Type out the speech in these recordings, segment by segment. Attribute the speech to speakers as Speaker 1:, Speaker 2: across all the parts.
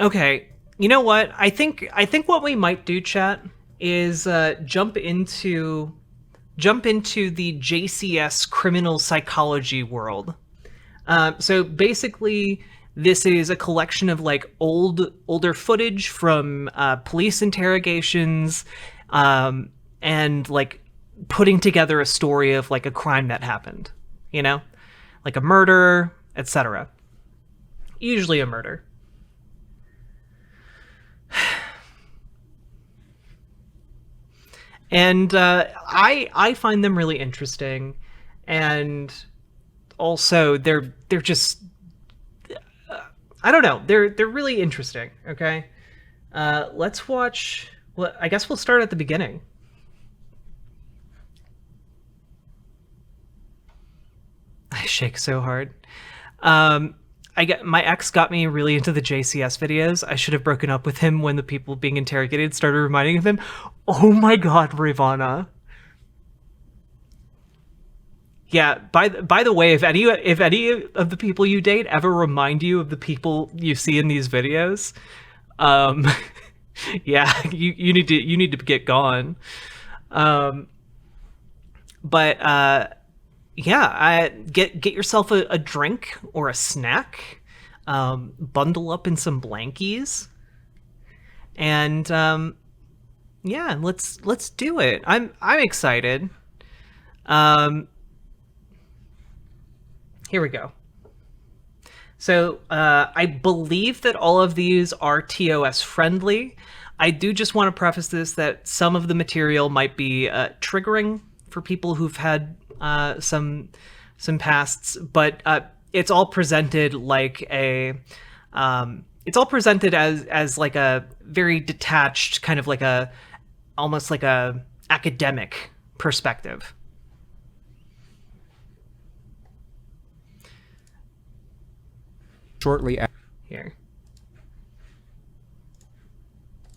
Speaker 1: Okay, you know what? I think what we might do, chat, is jump into the JCS criminal psychology world. So basically, this is a collection of like older footage from police interrogations, and like putting together a story of like a crime that happened. You know, like a murder, etc. Usually a murder. And I find them really interesting, and also they're just I don't know, they're really interesting. Okay, let's watch. Well, I guess we'll start at the beginning. I shake so hard. My ex got me really into the JCS videos. I should have broken up with him when the people being interrogated started reminding of him. Oh my god, Ravana. Yeah, by the way, if any of the people you date ever remind you of the people you see in these videos, yeah, you need to get gone. Yeah, get yourself a drink or a snack, bundle up in some blankies, and yeah, let's do it. I'm excited. Here we go. So I believe that all of these are TOS friendly. I do just want to preface this that some of the material might be triggering for people who've had some pasts, but it's all presented like it's all presented as like a very detached, kind of like almost like a academic perspective.
Speaker 2: Shortly
Speaker 1: here.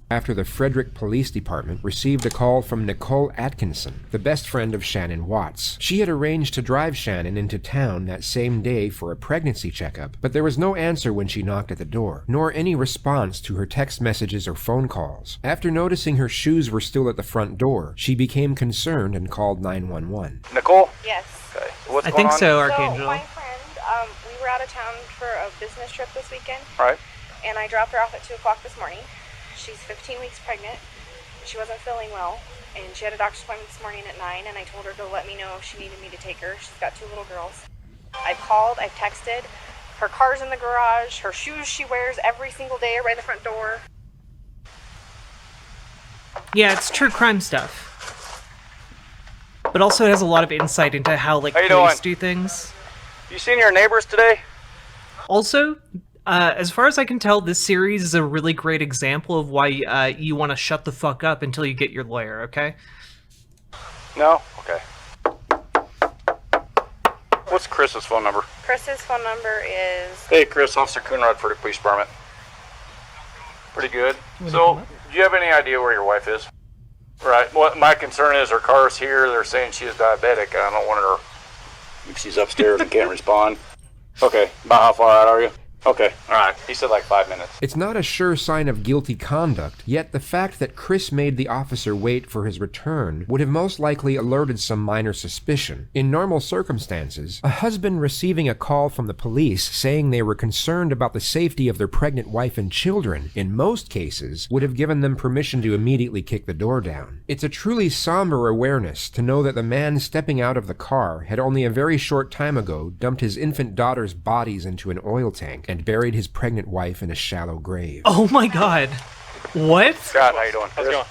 Speaker 2: After the Frederick Police Department received a call from Nicole Atkinson, the best friend of Shannon Watts. She had arranged to drive Shannon into town that same day for a pregnancy checkup, but there was no answer when she knocked at the door, nor any response to her text messages or phone calls. After noticing her shoes were still at the front door, she became concerned and called 911.
Speaker 3: Nicole?
Speaker 4: Yes.
Speaker 3: Okay. What's
Speaker 1: I
Speaker 3: going
Speaker 1: think
Speaker 3: on?
Speaker 1: so, Archangel.
Speaker 4: So my friend, we were out of town for a business trip this weekend.
Speaker 3: All right.
Speaker 4: And I dropped her off at 2 o'clock this morning. She's 15 weeks pregnant. She wasn't feeling well, and she had a doctor's appointment this morning at 9, and I told her to let me know if she needed me to take her. She's got 2 little girls. I've called, I've texted. Her car's in the garage. Her shoes she wears every single day are right in the front door.
Speaker 1: Yeah, it's true crime stuff. But also it has a lot of insight into how like police do things.
Speaker 3: You seen your neighbors today?
Speaker 1: Also, as far as I can tell, this series is a really great example of why you want to shut the fuck up until you get your lawyer, okay?
Speaker 3: No? Okay. What's Chris's phone number?
Speaker 4: Chris's phone number is...
Speaker 3: Hey, Chris, Officer Coonrod for the police department. Pretty good. So, do you have any idea where your wife is? Right. Well, my concern is her car's here. They're saying she is diabetic. I don't want her... If she's upstairs and can't respond. Okay. About how far out are you? Okay, alright. He said like 5 minutes.
Speaker 2: It's not a sure sign of guilty conduct, yet the fact that Chris made the officer wait for his return would have most likely alerted some minor suspicion. In normal circumstances, a husband receiving a call from the police saying they were concerned about the safety of their pregnant wife and children, in most cases, would have given them permission to immediately kick the door down. It's a truly somber awareness to know that the man stepping out of the car had only a very short time ago dumped his infant daughter's bodies into an oil tank and buried his pregnant wife in a shallow grave.
Speaker 1: Oh my god. What?
Speaker 3: Scott, how you doing? How's it going?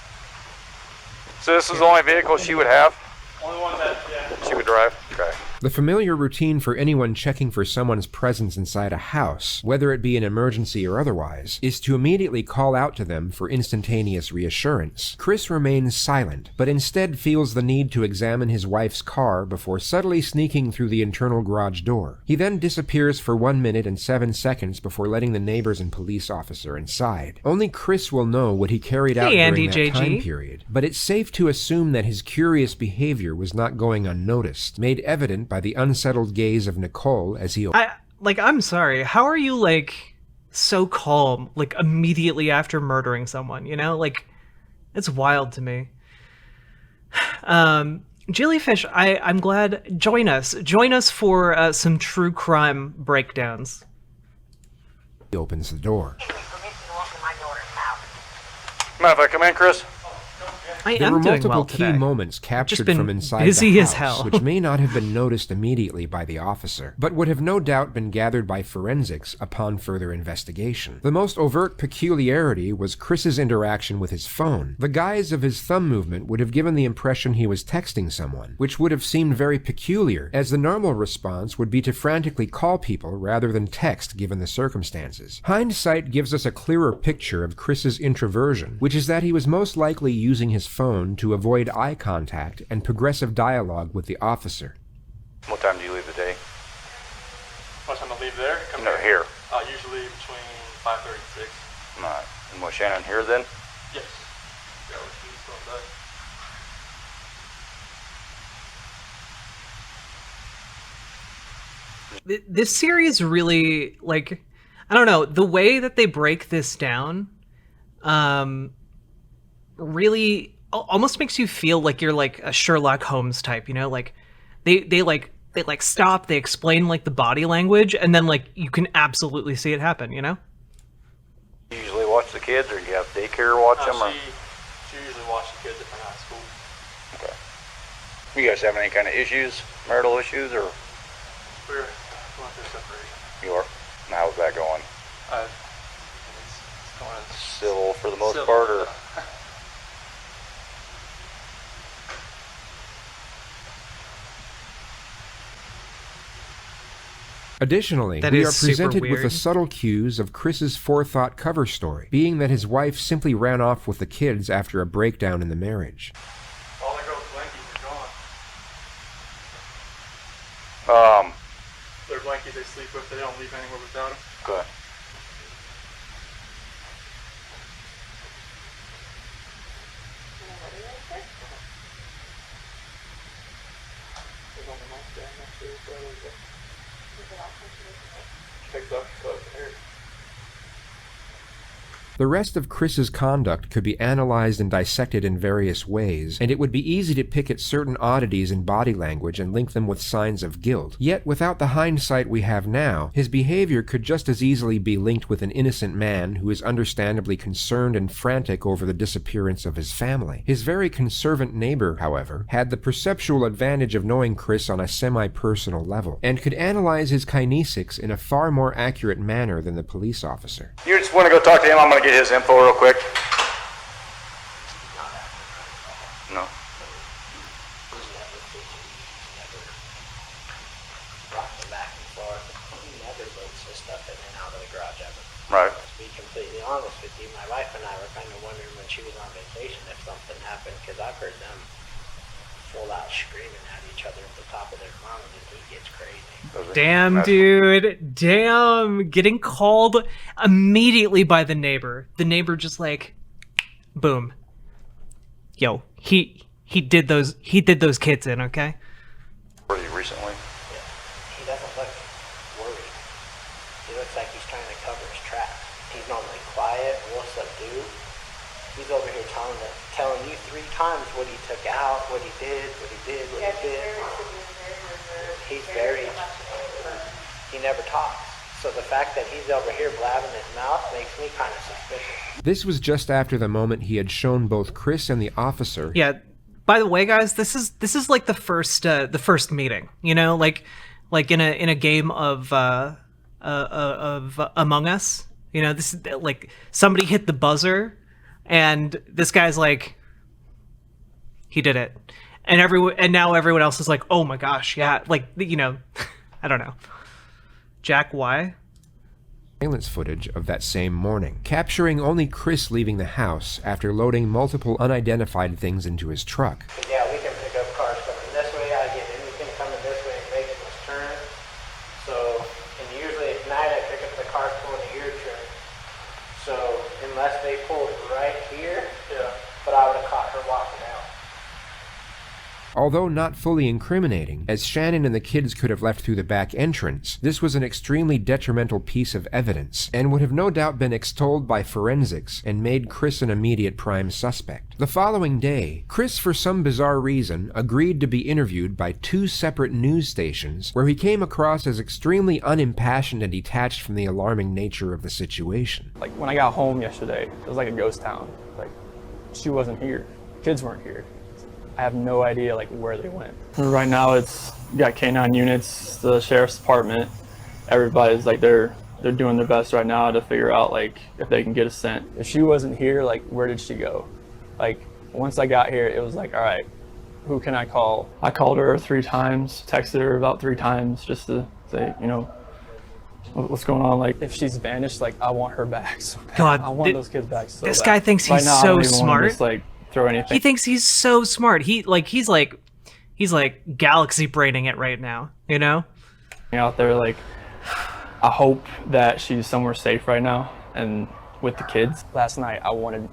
Speaker 3: So this is the only vehicle she would have?
Speaker 5: Only one that, yeah.
Speaker 3: She would drive? Okay.
Speaker 2: The familiar routine for anyone checking for someone's presence inside a house, whether it be an emergency or otherwise, is to immediately call out to them for instantaneous reassurance. Chris remains silent, but instead feels the need to examine his wife's car before subtly sneaking through the internal garage door. He then disappears for 1 minute and 7 seconds before letting the neighbors and police officer inside. Only Chris will know what he carried out during that time period, but it's safe to assume that his curious behavior was not going unnoticed, made evident by the unsettled gaze of Nicole as he...
Speaker 1: I'm sorry, how are you, like, so calm, like immediately after murdering someone, you know? Like, it's wild to me. Jellyfish, I'm glad. Join us for some true crime breakdowns.
Speaker 2: He opens the door.
Speaker 3: Mind if I come in, Chris?
Speaker 1: I
Speaker 2: There
Speaker 1: am
Speaker 2: were
Speaker 1: doing
Speaker 2: multiple
Speaker 1: well
Speaker 2: key
Speaker 1: today.
Speaker 2: moments captured
Speaker 1: been
Speaker 2: from inside
Speaker 1: busy
Speaker 2: the
Speaker 1: as
Speaker 2: house,
Speaker 1: hell.
Speaker 2: which may not have been noticed immediately by the officer, but would have no doubt been gathered by forensics upon further investigation. The most overt peculiarity was Chris's interaction with his phone. The guise of his thumb movement would have given the impression he was texting someone, which would have seemed very peculiar, as the normal response would be to frantically call people rather than text given the circumstances. Hindsight gives us a clearer picture of Chris's introversion, which is that he was most likely using his phone to avoid eye contact and progressive dialogue with the officer.
Speaker 3: What time do you leave the day?
Speaker 5: What time to leave there? Come
Speaker 3: No, here.
Speaker 5: Usually between 5:30 and 6.
Speaker 3: Alright. And was Shannon here then?
Speaker 5: Yes. Yeah, she's still in bed.
Speaker 1: This series really, like, I don't know, the way that they break this down, really almost makes you feel like you're like a Sherlock Holmes type, you know? Like they stop, they explain like the body language, and then like you can absolutely see it happen, you know?
Speaker 3: You usually watch the kids, or you have daycare watch them? Or?
Speaker 5: She usually watches the kids if they're not at school.
Speaker 3: Okay. You guys having any kind of issues, marital issues, or?
Speaker 5: We're going through separation.
Speaker 3: You are? And how's that going?
Speaker 5: It's going
Speaker 3: Civil for the most
Speaker 5: civil,
Speaker 3: part, or?
Speaker 5: yeah.
Speaker 2: Additionally,
Speaker 1: That
Speaker 2: we
Speaker 1: is
Speaker 2: are
Speaker 1: super
Speaker 2: presented with the
Speaker 1: weird.
Speaker 2: subtle cues of Chris's forethought cover story, being that his wife simply ran off with the kids after a breakdown in the marriage.
Speaker 5: All the girls' blankies are gone. Their blankets they sleep with, they don't leave anywhere without them.
Speaker 3: Good.
Speaker 5: There's only one there next to his brother. Takes up the hair.
Speaker 2: The rest of Chris's conduct could be analyzed and dissected in various ways, and it would be easy to pick at certain oddities in body language and link them with signs of guilt. Yet, without the hindsight we have now, his behavior could just as easily be linked with an innocent man who is understandably concerned and frantic over the disappearance of his family. His very conservant neighbor, however, had the perceptual advantage of knowing Chris on a semi-personal level, and could analyze his kinesics in a far more accurate manner than the police officer.
Speaker 3: You just want to go talk to him? I'm going to get his info real quick. No.
Speaker 6: Rocking back and forth. He never brings his stuff in and out of the garage ever.
Speaker 3: Right.
Speaker 6: To be completely honest with you, my wife and I were kind of wondering when she was on vacation if something happened, because I've heard them full out screaming at each other at the top of their lungs, and he gets crazy.
Speaker 1: Damn, dude. Damn. Getting called immediately by the neighbor. The neighbor just like, boom. Yo, he did those kids in, okay?
Speaker 3: Pretty recently.
Speaker 6: Yeah. He doesn't look worried. He looks like he's trying to cover his tracks. He's normally quiet, real subdued. He's over here telling you 3 times what he took out, what he did. He's very, he never talks. So the fact that he's over here blabbing his mouth makes me kind of suspicious.
Speaker 2: This was just after the moment he had shown both Chris and the officer.
Speaker 1: Yeah. By the way, guys, this is like the first meeting, you know, like in a game of Among Us, you know, this is like somebody hit the buzzer and this guy's like, he did it. And now everyone else is like, oh my gosh, yeah, like, you know, I don't know. Jack, why?
Speaker 2: Surveillance footage of that same morning, capturing only Chris leaving the house after loading multiple unidentified things into his truck.
Speaker 6: But yeah, we can pick up cars coming this way. I get anything coming this way and making this turn. So, and usually at night I pick up the cars pulling a U turn. So, unless they pulled right here,
Speaker 5: Yeah.
Speaker 6: but I would have caught her walking out.
Speaker 2: Although not fully incriminating, as Shannon and the kids could have left through the back entrance, this was an extremely detrimental piece of evidence, and would have no doubt been extolled by forensics and made Chris an immediate prime suspect. The following day, Chris, for some bizarre reason, agreed to be interviewed by 2 separate news stations, where he came across as extremely unimpassioned and detached from the alarming nature of the situation.
Speaker 5: Like when I got home yesterday, it was like a ghost town. Like she wasn't here, kids weren't here. I have no idea like where they went. Right now it's you got K9 units, the sheriff's department. Everybody's like they're doing their best right now to figure out like if they can get a scent. If she wasn't here, like where did she go? Like once I got here, it was like, all right, who can I call? I called her 3 times, texted her about 3 times just to say, you know, what's going on? Like if she's vanished, like I want her back. So
Speaker 1: God,
Speaker 5: I want those kids back. So
Speaker 1: this
Speaker 5: bad.
Speaker 1: guy thinks
Speaker 5: Right
Speaker 1: he's
Speaker 5: now, I
Speaker 1: so
Speaker 5: don't even wanna
Speaker 1: smart.
Speaker 5: just, like throw anything.
Speaker 1: He thinks he's so smart. He's like galaxy braining it right now, you know?
Speaker 5: Out there, like I hope that she's somewhere safe right now and with the kids. Last night I wanted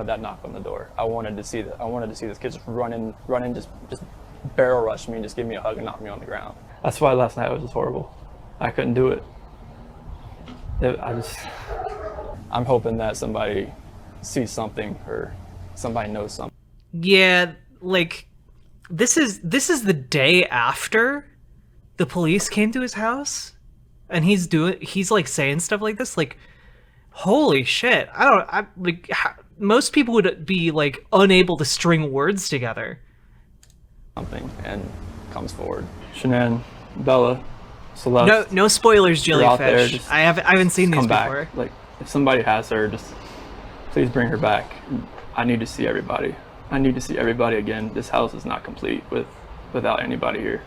Speaker 5: that knock on the door. I wanted to see those kids running, just barrel rush me and just give me a hug and knock me on the ground. That's why last night was just horrible. I couldn't do it. I'm hoping that somebody sees something or somebody knows something.
Speaker 1: Yeah, like this is the day after the police came to his house, and he's like saying stuff like this. Like, holy shit! Most people would be like unable to string words together.
Speaker 5: Something and comes forward. Shanann, Bella, Celeste.
Speaker 1: No spoilers,
Speaker 5: you're out there,
Speaker 1: Jellyfish.
Speaker 5: just
Speaker 1: I haven't seen these
Speaker 5: come back.
Speaker 1: before.
Speaker 5: Like if somebody has her, just please bring her back. I need to see everybody. I need to see everybody again. This house is not complete without anybody here.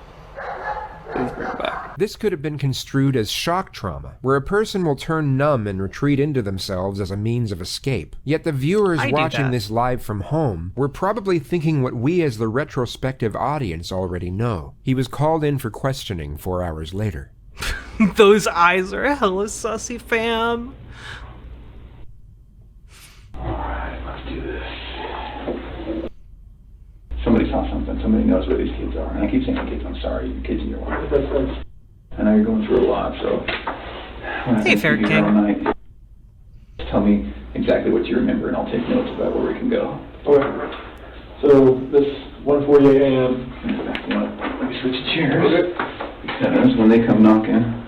Speaker 5: Please bring her back.
Speaker 2: This could have been construed as shock trauma, where a person will turn numb and retreat into themselves as a means of escape. Yet the viewers
Speaker 1: I do
Speaker 2: watching
Speaker 1: that.
Speaker 2: this live from home were probably thinking what we as the retrospective audience already know. He was called in for questioning 4 hours later.
Speaker 1: Those eyes are hella sussy, fam.
Speaker 7: Alright, let's do this. Somebody saw something. Somebody knows where these kids are. And I keep saying kids, I'm sorry, the kids in your life. I know you're going through a lot, so...
Speaker 1: Hey, Fair
Speaker 7: King.
Speaker 1: King.
Speaker 7: Tell me exactly what you remember, and I'll take notes about where we can go.
Speaker 5: Okay. So this 1:48 a.m.
Speaker 7: Let me switch chairs. Because when they come knocking...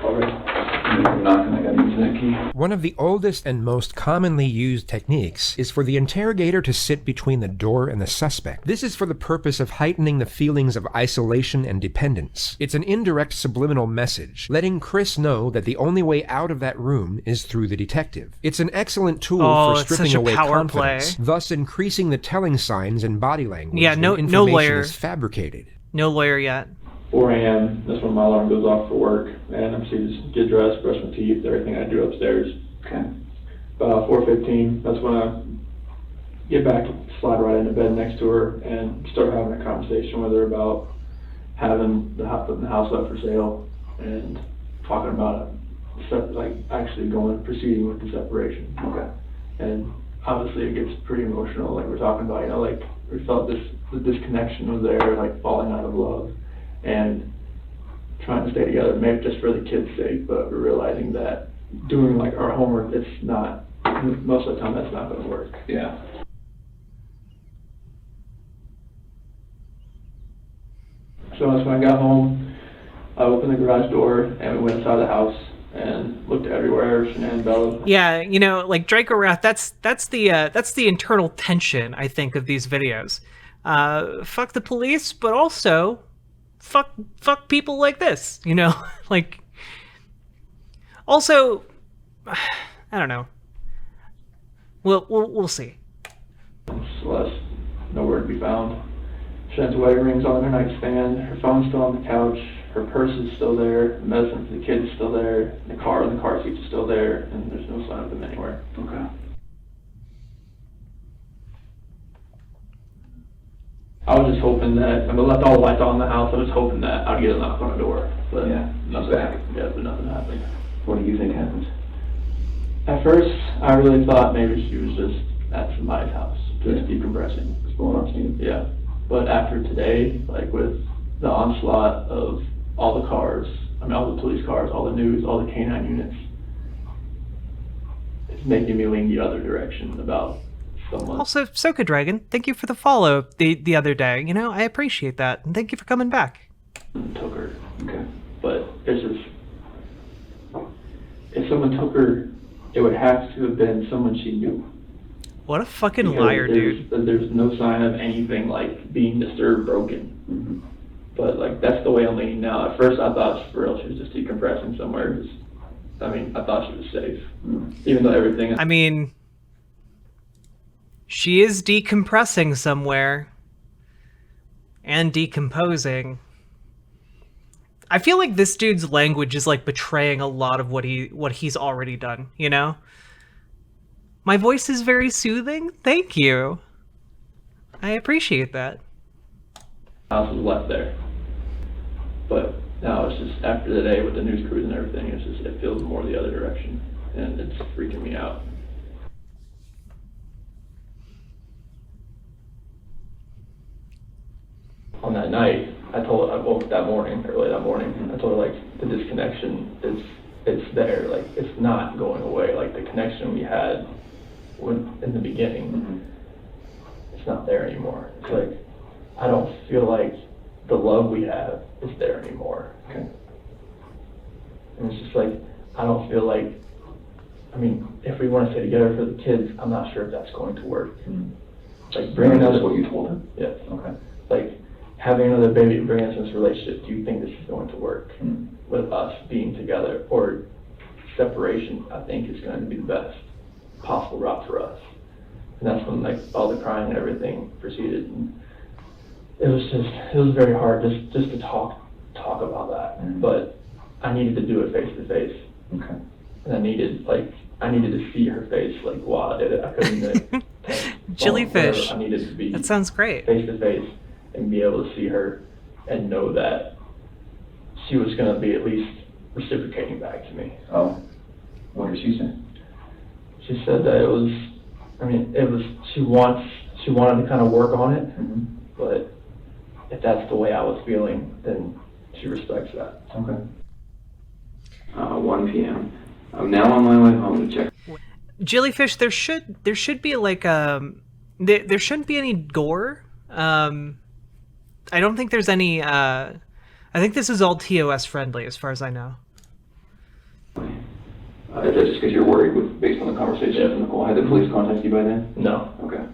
Speaker 7: When they come knocking, I gotta use that key.
Speaker 2: One of the oldest and most commonly used techniques is for the interrogator to sit between the door and the suspect. This is for the purpose of heightening the feelings of isolation and dependence. It's an indirect subliminal message, letting Chris know that the only way out of that room is through the detective. It's an excellent tool for
Speaker 1: it's
Speaker 2: stripping
Speaker 1: such a
Speaker 2: away
Speaker 1: power
Speaker 2: confidence,
Speaker 1: play.
Speaker 2: thus increasing the telling signs and body language
Speaker 1: Yeah, no
Speaker 2: when information
Speaker 1: lawyer.
Speaker 2: is fabricated.
Speaker 1: No lawyer yet.
Speaker 5: 4 a.m. That's when my alarm goes off for work, and I'm just get dressed, brush my teeth, everything I do upstairs.
Speaker 7: Okay.
Speaker 5: About 4:15. That's when I get back, slide right into bed next to her, and start having a conversation with her about having the house up for sale and talking about it, like actually proceeding with the separation.
Speaker 7: Okay.
Speaker 5: And obviously it gets pretty emotional, like we're talking about, like we felt the disconnection was there, like falling out of love and trying to stay together, maybe just for the kids' sake, but we're realizing that doing like our homework, it's not, most of the time that's not gonna work.
Speaker 7: Yeah.
Speaker 5: So that's when I got home, I opened the garage door and we went inside the house and looked everywhere, Shanann, Bella.
Speaker 1: Yeah, like Draco Wrath, that's the internal tension, I think, of these videos. Fuck the police, but also fuck people like this, like, also, I don't know. We'll see.
Speaker 5: Celeste, nowhere to be found. Shanann's wedding ring's on her nightstand, her phone's still on the couch, her purse is still there, the medicine for the kids is still there, the car seats are still there, and there's no sign of them anywhere.
Speaker 7: Okay.
Speaker 5: I was just hoping that, I left all the lights on in the house, I was hoping that I'd get a knock on the door, but
Speaker 7: Yeah,
Speaker 5: nothing happened. Yeah, but nothing happened.
Speaker 7: What do you think happened?
Speaker 5: At first, I really thought maybe she was just at somebody's house, just decompressing.
Speaker 7: What's going on, Steve?
Speaker 5: Yeah. But after today, like with the onslaught of all the cars, all the police cars, all the news, all the K-9 units, it's making me lean the other direction about someone.
Speaker 1: Also, Soka Dragon, thank you for the follow the other day. You know, I appreciate that. And thank you for coming back.
Speaker 5: Took her.
Speaker 7: Okay.
Speaker 5: But it's just, if someone took her, it would have to have been someone she knew.
Speaker 1: What a fucking
Speaker 5: Because
Speaker 1: liar, dude.
Speaker 5: There's no sign of anything like being disturbed, broken.
Speaker 7: Mm-hmm.
Speaker 5: But like that's the way I'm leaning now. At first I thought for real she was just decompressing somewhere. I thought she was safe. Even though everything.
Speaker 1: I mean, she is decompressing somewhere and decomposing. I feel like this dude's language is like betraying a lot of what he's already done, you know? My voice is very soothing. Thank you. I appreciate that.
Speaker 5: House was left there. But now it's just after the day with the news crews and everything, it feels more the other direction, and it's freaking me out. On that night, I woke up early that morning, I told her like the disconnection it's there, like it's not going away. Like the connection we had in the beginning, it's not there anymore. It's like I don't feel like the love we have is there anymore.
Speaker 7: Okay.
Speaker 5: And it's just like I don't feel like, if we want to stay together for the kids, I'm not sure if that's going to work. Like bringing
Speaker 7: That's
Speaker 5: another,
Speaker 7: what you told him?
Speaker 5: yes,
Speaker 7: Okay.
Speaker 5: like having another baby, bringing us into this relationship. Do you think this is going to work with us being together, or separation? I think is going to be the best possible route for us. And that's when like all the crying and everything proceeded. And it was very hard just to talk about that. But I needed to do it face to face.
Speaker 7: Okay.
Speaker 5: And I needed to see her face like while I did it. I couldn't
Speaker 1: Jellyfish.
Speaker 5: I needed to be
Speaker 1: That sounds great.
Speaker 5: face to face and be able to see her and know that she was going to be at least reciprocating back to me.
Speaker 7: Oh, what did she say?
Speaker 5: She said that she wanted to kind of work on it, but if that's the way I was feeling, then she respects that.
Speaker 7: Okay. 1 p.m. I'm now on my way home to check.
Speaker 1: Jellyfish, there should be like there shouldn't be any gore. I don't think there's any. I think this is all TOS friendly, as far as I know.
Speaker 7: Is that just because you're worried based on the conversation with Nicole? Had the police contact you by then?
Speaker 5: No.
Speaker 7: Okay.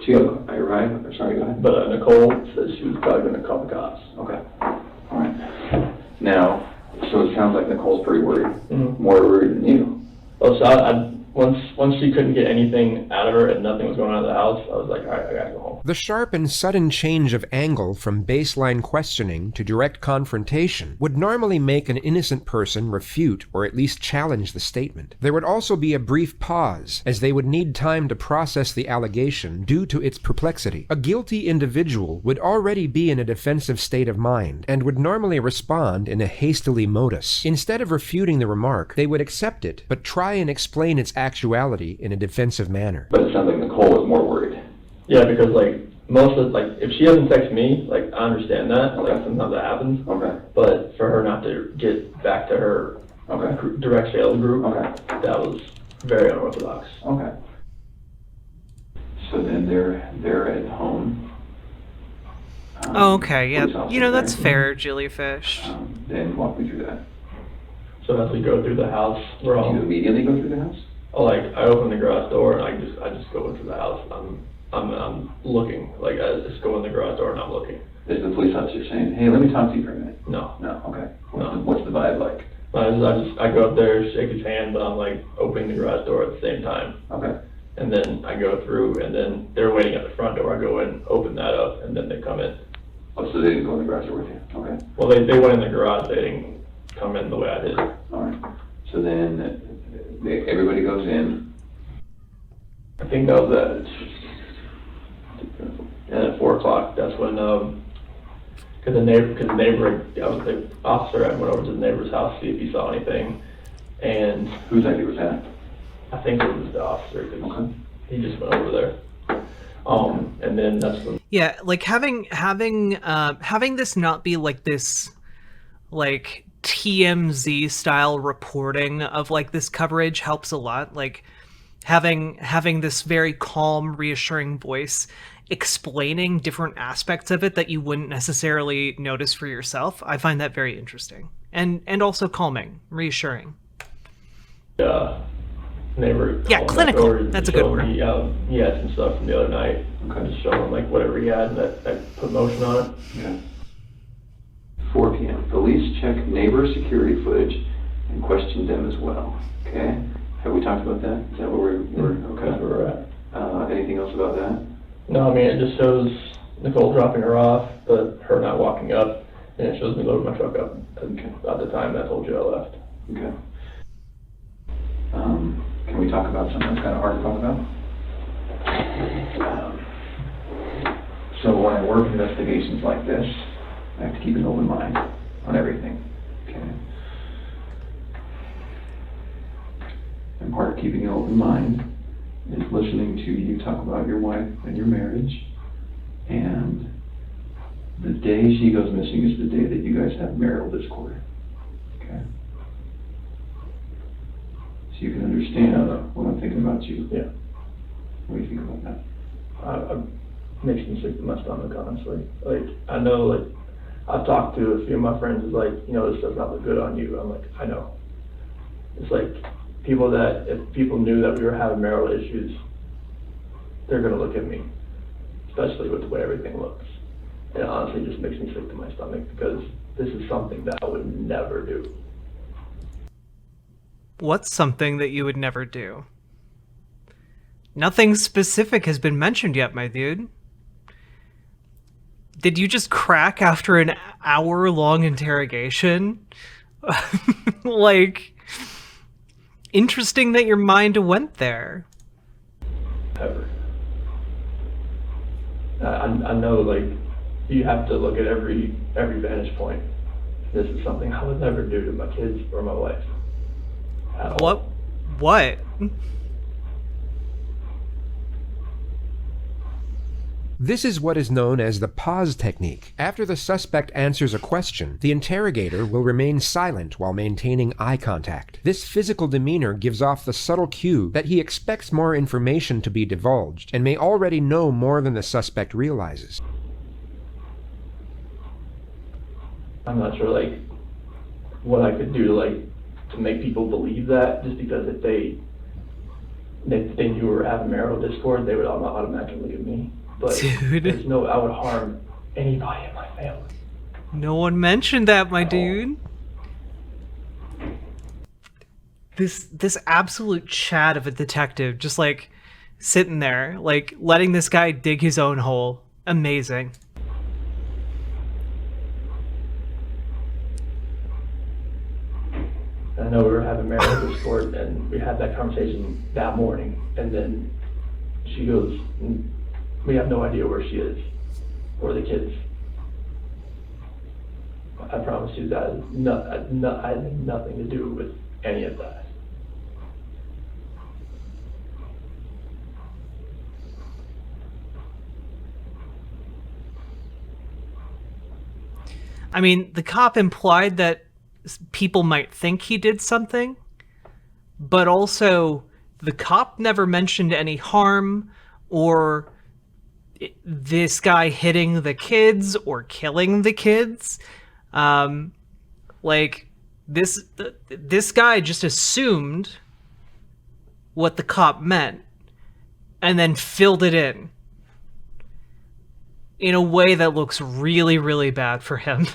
Speaker 7: 2, I arrived. Sorry, go ahead.
Speaker 5: But Nicole said she was probably going to call the cops.
Speaker 7: Okay. All right. Now, so it sounds like Nicole's pretty worried. More worried than you.
Speaker 5: Oh, so once she couldn't get anything out of her and nothing was going on in the house, I was like, all right, I gotta go home.
Speaker 2: The sharp and sudden change of angle from baseline questioning to direct confrontation would normally make an innocent person refute or at least challenge the statement. There would also be a brief pause, as they would need time to process the allegation due to its perplexity. A guilty individual would already be in a defensive state of mind and would normally respond in a hastily modus. Instead of refuting the remark, they would accept it, but try and explain its actuality in a defensive manner.
Speaker 7: But it sounds like Nicole was more worried.
Speaker 5: Yeah, because if she doesn't text me, like I understand that, like sometimes that happens.
Speaker 7: Okay.
Speaker 5: But for her not to get back to her direct sales group, that was very unorthodox.
Speaker 7: Okay. So then they're at home.
Speaker 1: Oh, okay, yeah.
Speaker 7: police
Speaker 1: You know,
Speaker 7: officer
Speaker 1: that's
Speaker 7: there.
Speaker 1: fair, Jellyfish.
Speaker 7: Then walk me through that.
Speaker 5: So as we go through the house, we're
Speaker 7: Do
Speaker 5: all
Speaker 7: you immediately go through the house?
Speaker 5: I open the garage door and I just go into the house. I'm looking. Like I just go in the garage door and I'm looking.
Speaker 7: Is the police officer saying, "Hey, let me talk to you for a minute"?
Speaker 5: No.
Speaker 7: No. Okay.
Speaker 5: No.
Speaker 7: What's the vibe like?
Speaker 5: I go up there, shake his hand, but I'm like opening the garage door at the same time.
Speaker 7: Okay.
Speaker 5: And then I go through, and then they're waiting at the front door. I go in, open that up, and then they come in.
Speaker 7: Oh, so they didn't go in the garage door with you? Okay.
Speaker 5: Well, they went in the garage. They didn't come in the way I did.
Speaker 7: All right. So then everybody goes in.
Speaker 5: I think that was at 4 o'clock. That's when, because the officer went over to the neighbor's house to see if he saw anything, and
Speaker 7: Whose idea was that?
Speaker 5: I think it was the officer because
Speaker 7: Okay.
Speaker 5: he just went over there. And then that's when
Speaker 1: Yeah, like having this not be like this like TMZ style reporting of like this coverage helps a lot. Like having this very calm, reassuring voice explaining different aspects of it that you wouldn't necessarily notice for yourself. I find that very interesting and also calming, reassuring.
Speaker 5: neighbor.
Speaker 1: Yeah, clinical. That's a good word.
Speaker 5: He had some stuff from the other night.
Speaker 7: Okay.
Speaker 5: Just show him like whatever he had, and I put motion on it.
Speaker 7: Okay. 4 p.m. Police check neighbor security footage and question them as well. Okay. Have we talked about that? Is that where we're okay?
Speaker 5: That's where we're at.
Speaker 7: Anything else about that?
Speaker 5: No, I mean it just shows Nicole dropping her off, but her not walking up, and it shows me loading my truck up at the time that I told you I left.
Speaker 7: Okay. Can we talk about something that's kind of hard to talk about? So when I work investigations like this, I have to keep an open mind on everything. Okay. And part of keeping an open mind is listening to you talk about your wife and your marriage. And the day she goes missing is the day that you guys have marital discord. Okay. So you can understand what I'm thinking about you.
Speaker 5: Yeah.
Speaker 7: What do you think about that?
Speaker 5: Makes me sick to my stomach, honestly. Like, I know, like, I've talked to a few of my friends, who's like, you know, this does not look good on you. I'm like, I know. It's like, if people knew that we were having marital issues, they're gonna look at me, especially with the way everything looks. And it honestly just makes me sick to my stomach because this is something that I would never do.
Speaker 1: What's something that you would never do? Nothing specific has been mentioned yet, my dude. Did you just crack after an hour-long interrogation? Like, interesting that your mind went there.
Speaker 5: Ever. I know, like, you have to look at every vantage point. This is something I would never do to my kids or my wife. At all.
Speaker 1: What?
Speaker 2: This is what is known as the pause technique. After the suspect answers a question, the interrogator will remain silent while maintaining eye contact. This physical demeanor gives off the subtle cue that he expects more information to be divulged and may already know more than the suspect realizes.
Speaker 5: I'm not sure, like, what I could do to make people believe that, just because if they knew we were having marital discord, they would automatically look at me. But
Speaker 1: Dude.
Speaker 5: I would harm anybody in my family.
Speaker 1: No one mentioned that, my dude. This absolute chat of a detective just like sitting there, like letting this guy dig his own hole. Amazing.
Speaker 5: I know we were having marital discord, and we had that conversation that morning, and then she goes, we have no idea where she is, or the kids. I promise you that I had nothing to do with any of that.
Speaker 1: I mean, the cop implied that people might think he did something, but also the cop never mentioned any harm or this guy hitting the kids or killing the kids. Like this guy just assumed what the cop meant and then filled it in a way that looks really, really bad for him.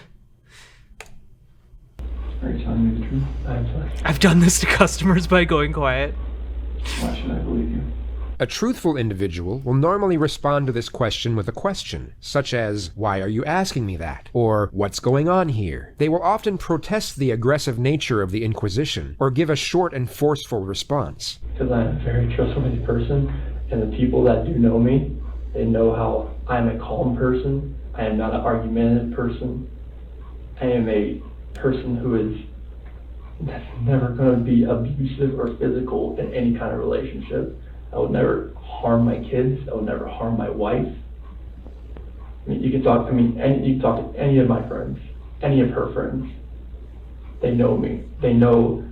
Speaker 7: Are you telling me the truth?
Speaker 5: I'm sorry.
Speaker 1: I've done this to customers by going quiet.
Speaker 7: Why should I believe you?
Speaker 2: A truthful individual will normally respond to this question with a question, such as, "Why are you asking me that?" or "What's going on here?" They will often protest the aggressive nature of the inquisition, or give a short and forceful response.
Speaker 5: Because I'm a very trustworthy person, and the people that do know me, they know how I'm a calm person. I am not an argumentative person. I am a person that's never going to be abusive or physical in any kind of relationship. I would never harm my kids. I would never harm my wife. I mean, you can talk to any of my friends, any of her friends. They know me. They know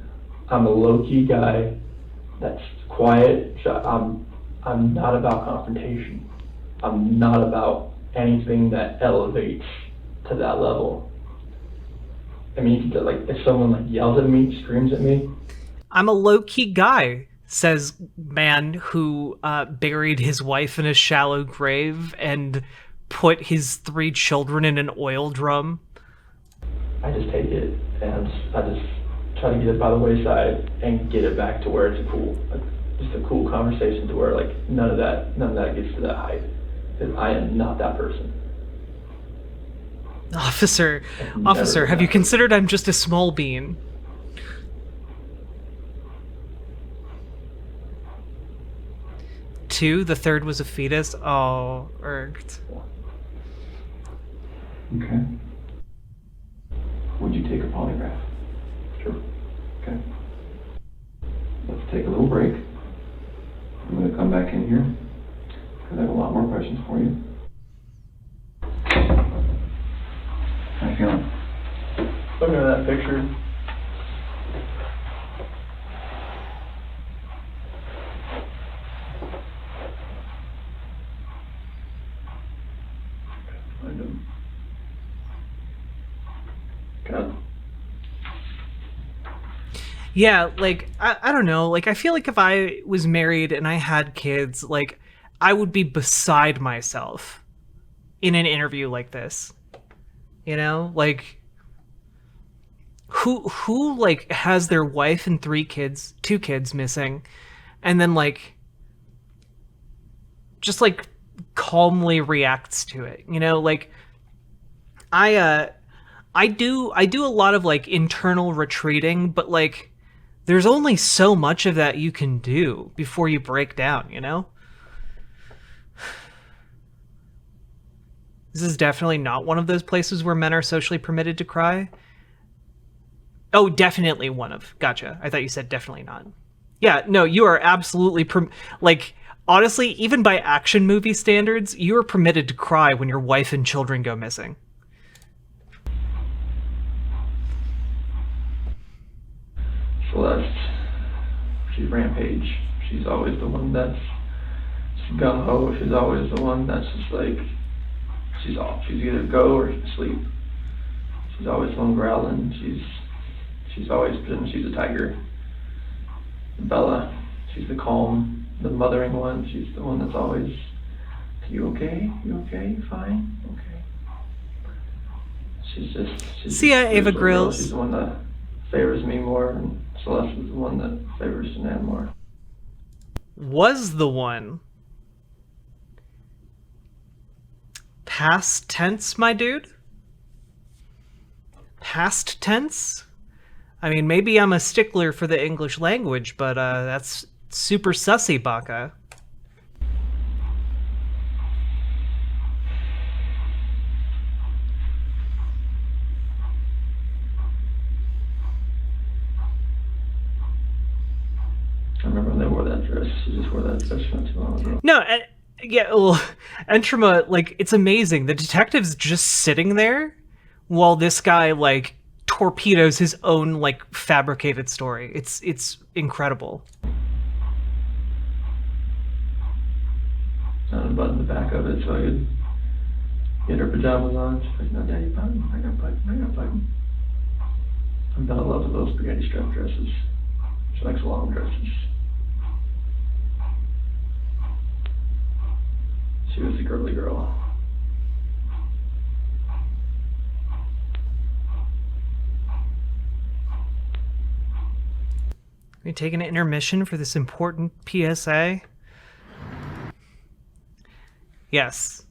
Speaker 5: I'm a low-key guy that's quiet. I'm not about confrontation. I'm not about anything that elevates to that level. I mean, you can, like, if someone like yells at me, screams at me.
Speaker 1: I'm a low-key guy, says man who buried his wife in a shallow grave and put his 3 children in an oil drum.
Speaker 5: I just take it and I just try to get it by the wayside and get it back to where it's just a cool conversation to where, like, none of that gets to that height. Because I am not that person.
Speaker 1: Officer, have you considered I'm just a small bean? Two, the third was a fetus. Oh, irked.
Speaker 7: Okay. Would you take a polygraph?
Speaker 5: Sure.
Speaker 7: Okay. Let's take a little break. I'm going to come back in here because I have a lot more questions for you. How you feeling?
Speaker 5: Looking at that picture,
Speaker 1: Yeah, like, I don't know, like, I feel like if I was married and I had kids, like, I would be beside myself in an interview like this. You know? Like, who like, has their wife and 2 kids missing, and then, like, just, like, calmly reacts to it, you know? Like, I do a lot of, like, internal retreating, but, like, there's only so much of that you can do before you break down, you know? This is definitely not one of those places where men are socially permitted to cry. Oh, definitely one of. Gotcha. I thought you said definitely not. Yeah, no, you are absolutely... like, honestly, even by action movie standards, you are permitted to cry when your wife and children go missing.
Speaker 5: Celeste, she's Rampage. She's always the one that's gung-ho. She's always the one that's just like, she's off. She's either go or sleep. She's always the one growling. She's always been, she's a tiger. Bella, she's the calm, the mothering one. She's the one that's always, you okay? You okay? You fine? Okay. She's
Speaker 1: See ya, Ava Grills.
Speaker 5: She's the one that favors me more, and Celeste is the one that favors Sinan more.
Speaker 1: Was the one. Past tense, my dude? Past tense? I mean, maybe I'm a stickler for the English language, but that's super sussy, Baka.
Speaker 5: I remember when they wore that dress. She just wore that dress not too long ago.
Speaker 1: No, yeah, well, Entrama, like, it's amazing. The detective's just sitting there while this guy, like, torpedoes his own, like, fabricated story. It's incredible.
Speaker 5: I unbuttoned the back of it so I could get her pajamas on. She's like, no, Daddy, button. I got button. Bella loves those spaghetti strap dresses. She likes long dresses. She was a girly girl.
Speaker 1: We taking an intermission for this important PSA? Yes.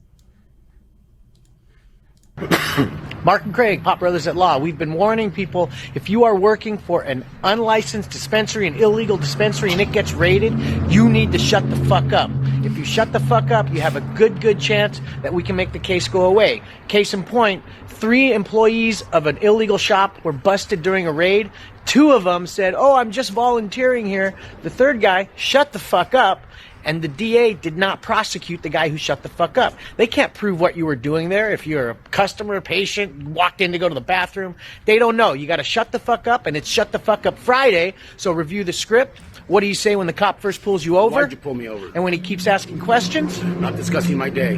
Speaker 8: Mark and Craig, Pop Brothers at Law. We've been warning people, if you are working for an unlicensed dispensary, an illegal dispensary, and it gets raided, you need to shut the fuck up. If you shut the fuck up, you have a good chance that we can make the case go away. Case in point, 3 employees of an illegal shop were busted during a raid. 2 of them said, oh, I'm just volunteering here. The 3rd guy shut the fuck up, and the DA did not prosecute the guy who shut the fuck up. They can't prove what you were doing there. If you're a customer, patient, walked in to go to the bathroom, they don't know. You got to shut the fuck up, and it's Shut the Fuck Up Friday, so review the script. What do you say when the cop first pulls you over?
Speaker 9: Why'd you pull me over?
Speaker 8: And when he keeps asking questions?
Speaker 9: Not discussing my day.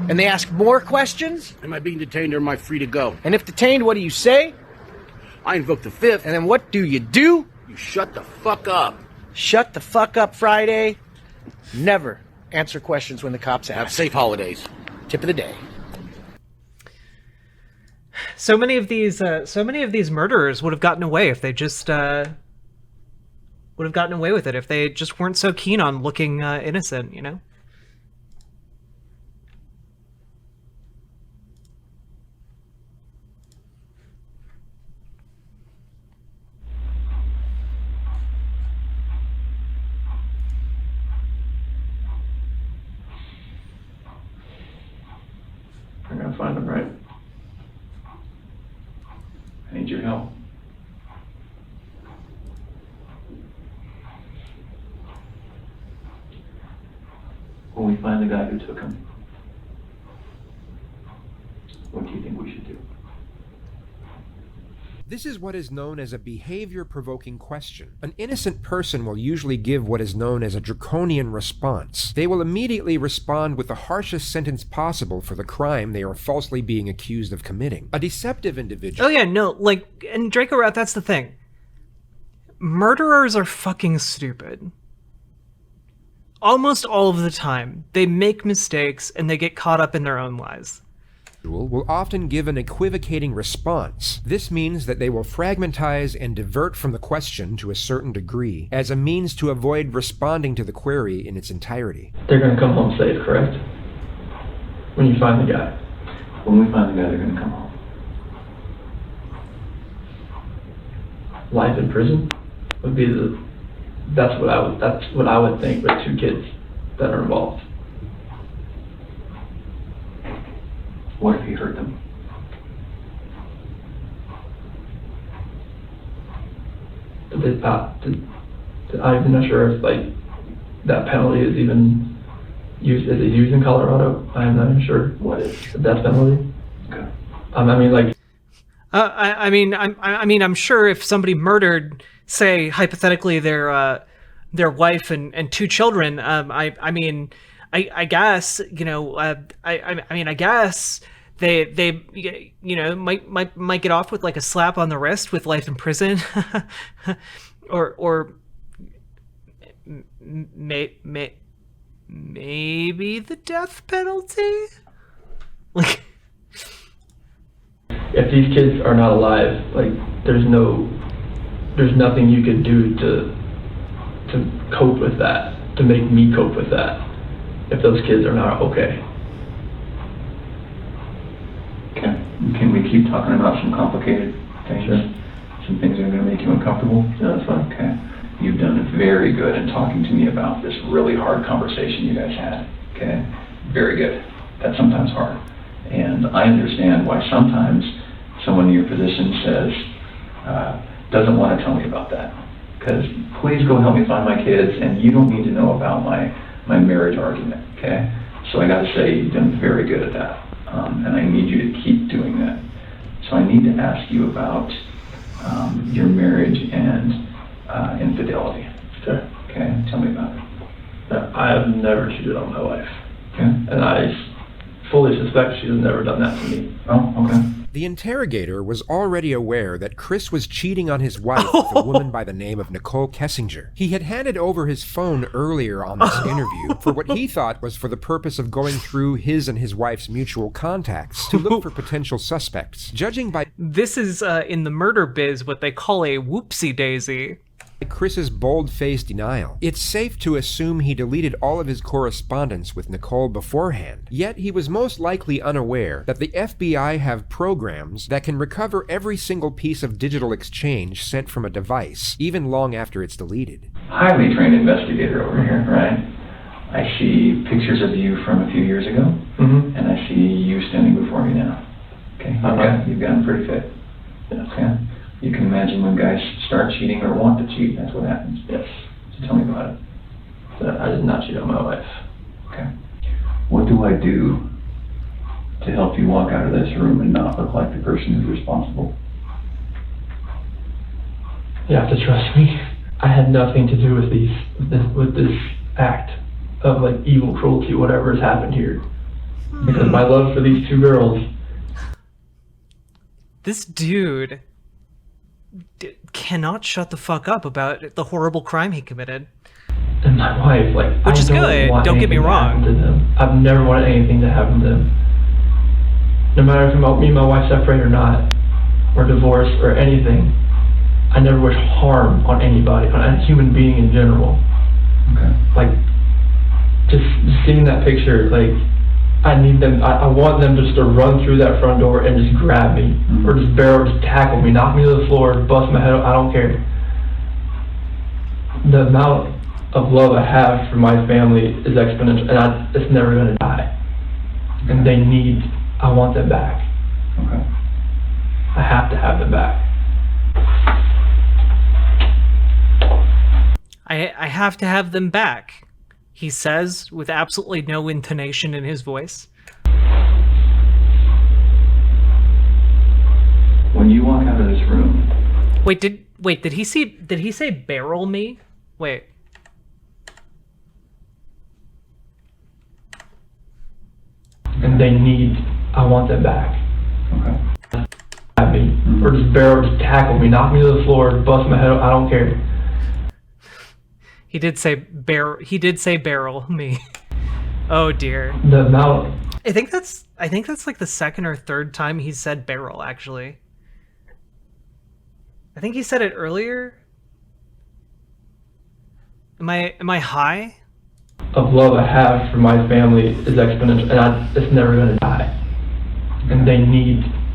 Speaker 8: And they ask more questions?
Speaker 9: Am I being detained or am I free to go?
Speaker 8: And if detained, what do you say?
Speaker 9: I invoke the 5th.
Speaker 8: And then what do? You
Speaker 9: shut the fuck up.
Speaker 8: Shut the fuck up Friday. Never answer questions when the cops ask.
Speaker 9: Have safe holidays.
Speaker 8: Tip of the day.
Speaker 1: So many of these murderers would have gotten away if they just would have gotten away with it if they just weren't so keen on looking innocent, you know?
Speaker 7: I'm gonna find them, right? I need your help. When we find the guy who took him, what do you think we should do?
Speaker 2: This is what is known as a behavior-provoking question. An innocent person will usually give what is known as a draconian response. They will immediately respond with the harshest sentence possible for the crime they are falsely being accused of committing. A deceptive individual...
Speaker 1: Oh yeah, no, like, and Draco Rat, that's the thing. Murderers are fucking stupid. Almost all of the time, they make mistakes and they get caught up in their own lies.
Speaker 2: Will often give an equivocating response. This means that they will fragmentize and divert from the question to a certain degree, as a means to avoid responding to the query in its entirety.
Speaker 5: They're going to come home safe, correct? When you find the guy.
Speaker 7: When we find the guy, they're gonna come home.
Speaker 5: Life in prison would be that's what I would think with 2 kids that are involved.
Speaker 7: What if he hurt them?
Speaker 5: I'm not sure if like that penalty is even used. Is it used in Colorado? I'm not even sure.
Speaker 7: What is
Speaker 5: the death penalty?
Speaker 7: Okay.
Speaker 5: I mean, like.
Speaker 1: I'm sure if somebody murdered, say hypothetically, their wife and 2 children, I guess, you know, I guess they you know might get off with like a slap on the wrist with life in prison, or maybe the death penalty. Like,
Speaker 5: if these kids are not alive, like there's nothing you could do to cope with that, to make me cope with that. If those kids are not okay.
Speaker 7: Okay. Can we keep talking about some complicated things?
Speaker 5: Sure.
Speaker 7: Some things that are going to make you uncomfortable?
Speaker 5: Yeah, that's fine.
Speaker 7: Okay. You've done very good in talking to me about this really hard conversation you guys had. Okay. Very good. That's sometimes hard. And I understand why sometimes someone in your position says, doesn't want to tell me about that. Because please go help me find my kids, and you don't need to know about my marriage argument, okay? So I gotta say, you've done very good at that. And I need you to keep doing that. So I need to ask you about your marriage and infidelity.
Speaker 5: Sure.
Speaker 7: Okay, tell me about it.
Speaker 5: I have never cheated on my wife.
Speaker 7: Okay.
Speaker 5: And I fully suspect she has never done that to me.
Speaker 7: Oh, okay.
Speaker 2: The interrogator was already aware that Chris was cheating on his wife with a woman by the name of Nicole Kessinger. He had handed over his phone earlier on this interview for what he thought was for the purpose of going through his and his wife's mutual contacts to look for potential suspects. Judging by
Speaker 1: this is in the murder biz what they call a whoopsie daisy.
Speaker 2: Chris's bold-faced denial, it's safe to assume he deleted all of his correspondence with Nicole beforehand. Yet he was most likely unaware that the FBI have programs that can recover every single piece of digital exchange sent from a device, even long after it's deleted.
Speaker 7: Highly trained investigator over here, right? I see pictures of you from a few years ago, and I see you standing before me now. Okay, you've gotten pretty fit.
Speaker 5: Yeah.
Speaker 7: Okay. You can imagine when guys start cheating or want to cheat, that's what happens.
Speaker 10: Yes.
Speaker 7: So tell me about it.
Speaker 10: But I did not cheat on my wife.
Speaker 7: Okay. What do I do to help you walk out of this room and not look like the person who's responsible?
Speaker 10: You have to trust me. I had nothing to do with this act of like evil cruelty, whatever has happened here. Because my love for these two girls.
Speaker 1: This dude cannot shut the fuck up about the horrible crime he committed.
Speaker 10: And my wife, like,
Speaker 1: Which is
Speaker 10: I
Speaker 1: good,
Speaker 10: want
Speaker 1: don't get me
Speaker 10: anything to
Speaker 1: wrong.
Speaker 10: happen to them. I've never wanted anything to happen to them. No matter if me and my wife separate or not, or divorce or anything, I never wish harm on anybody, on a human being in general.
Speaker 7: Okay.
Speaker 10: Like, just seeing that picture, like, I need them, I want them just to run through that front door and just grab me, or just just tackle me, knock me to the floor, bust my head, I don't care. The amount of love I have for my family is exponential, and it's never gonna die. And I want them back.
Speaker 7: Okay.
Speaker 10: I have to have them back.
Speaker 1: I have to have them back, he says with absolutely no intonation in his voice.
Speaker 7: When you walk out of this room,
Speaker 1: Wait, did he say barrel me? Wait.
Speaker 10: And I want them back.
Speaker 7: okay.
Speaker 10: At me, or just tackle me, knock me to the floor, bust my head, I don't care.
Speaker 1: He did say barrel me. Oh dear.
Speaker 10: The amount.
Speaker 1: I think that's like the second or third time he said barrel, actually. I think he said it earlier. Am I high?
Speaker 10: Of love I have for my family is exponential, and it's never gonna die. And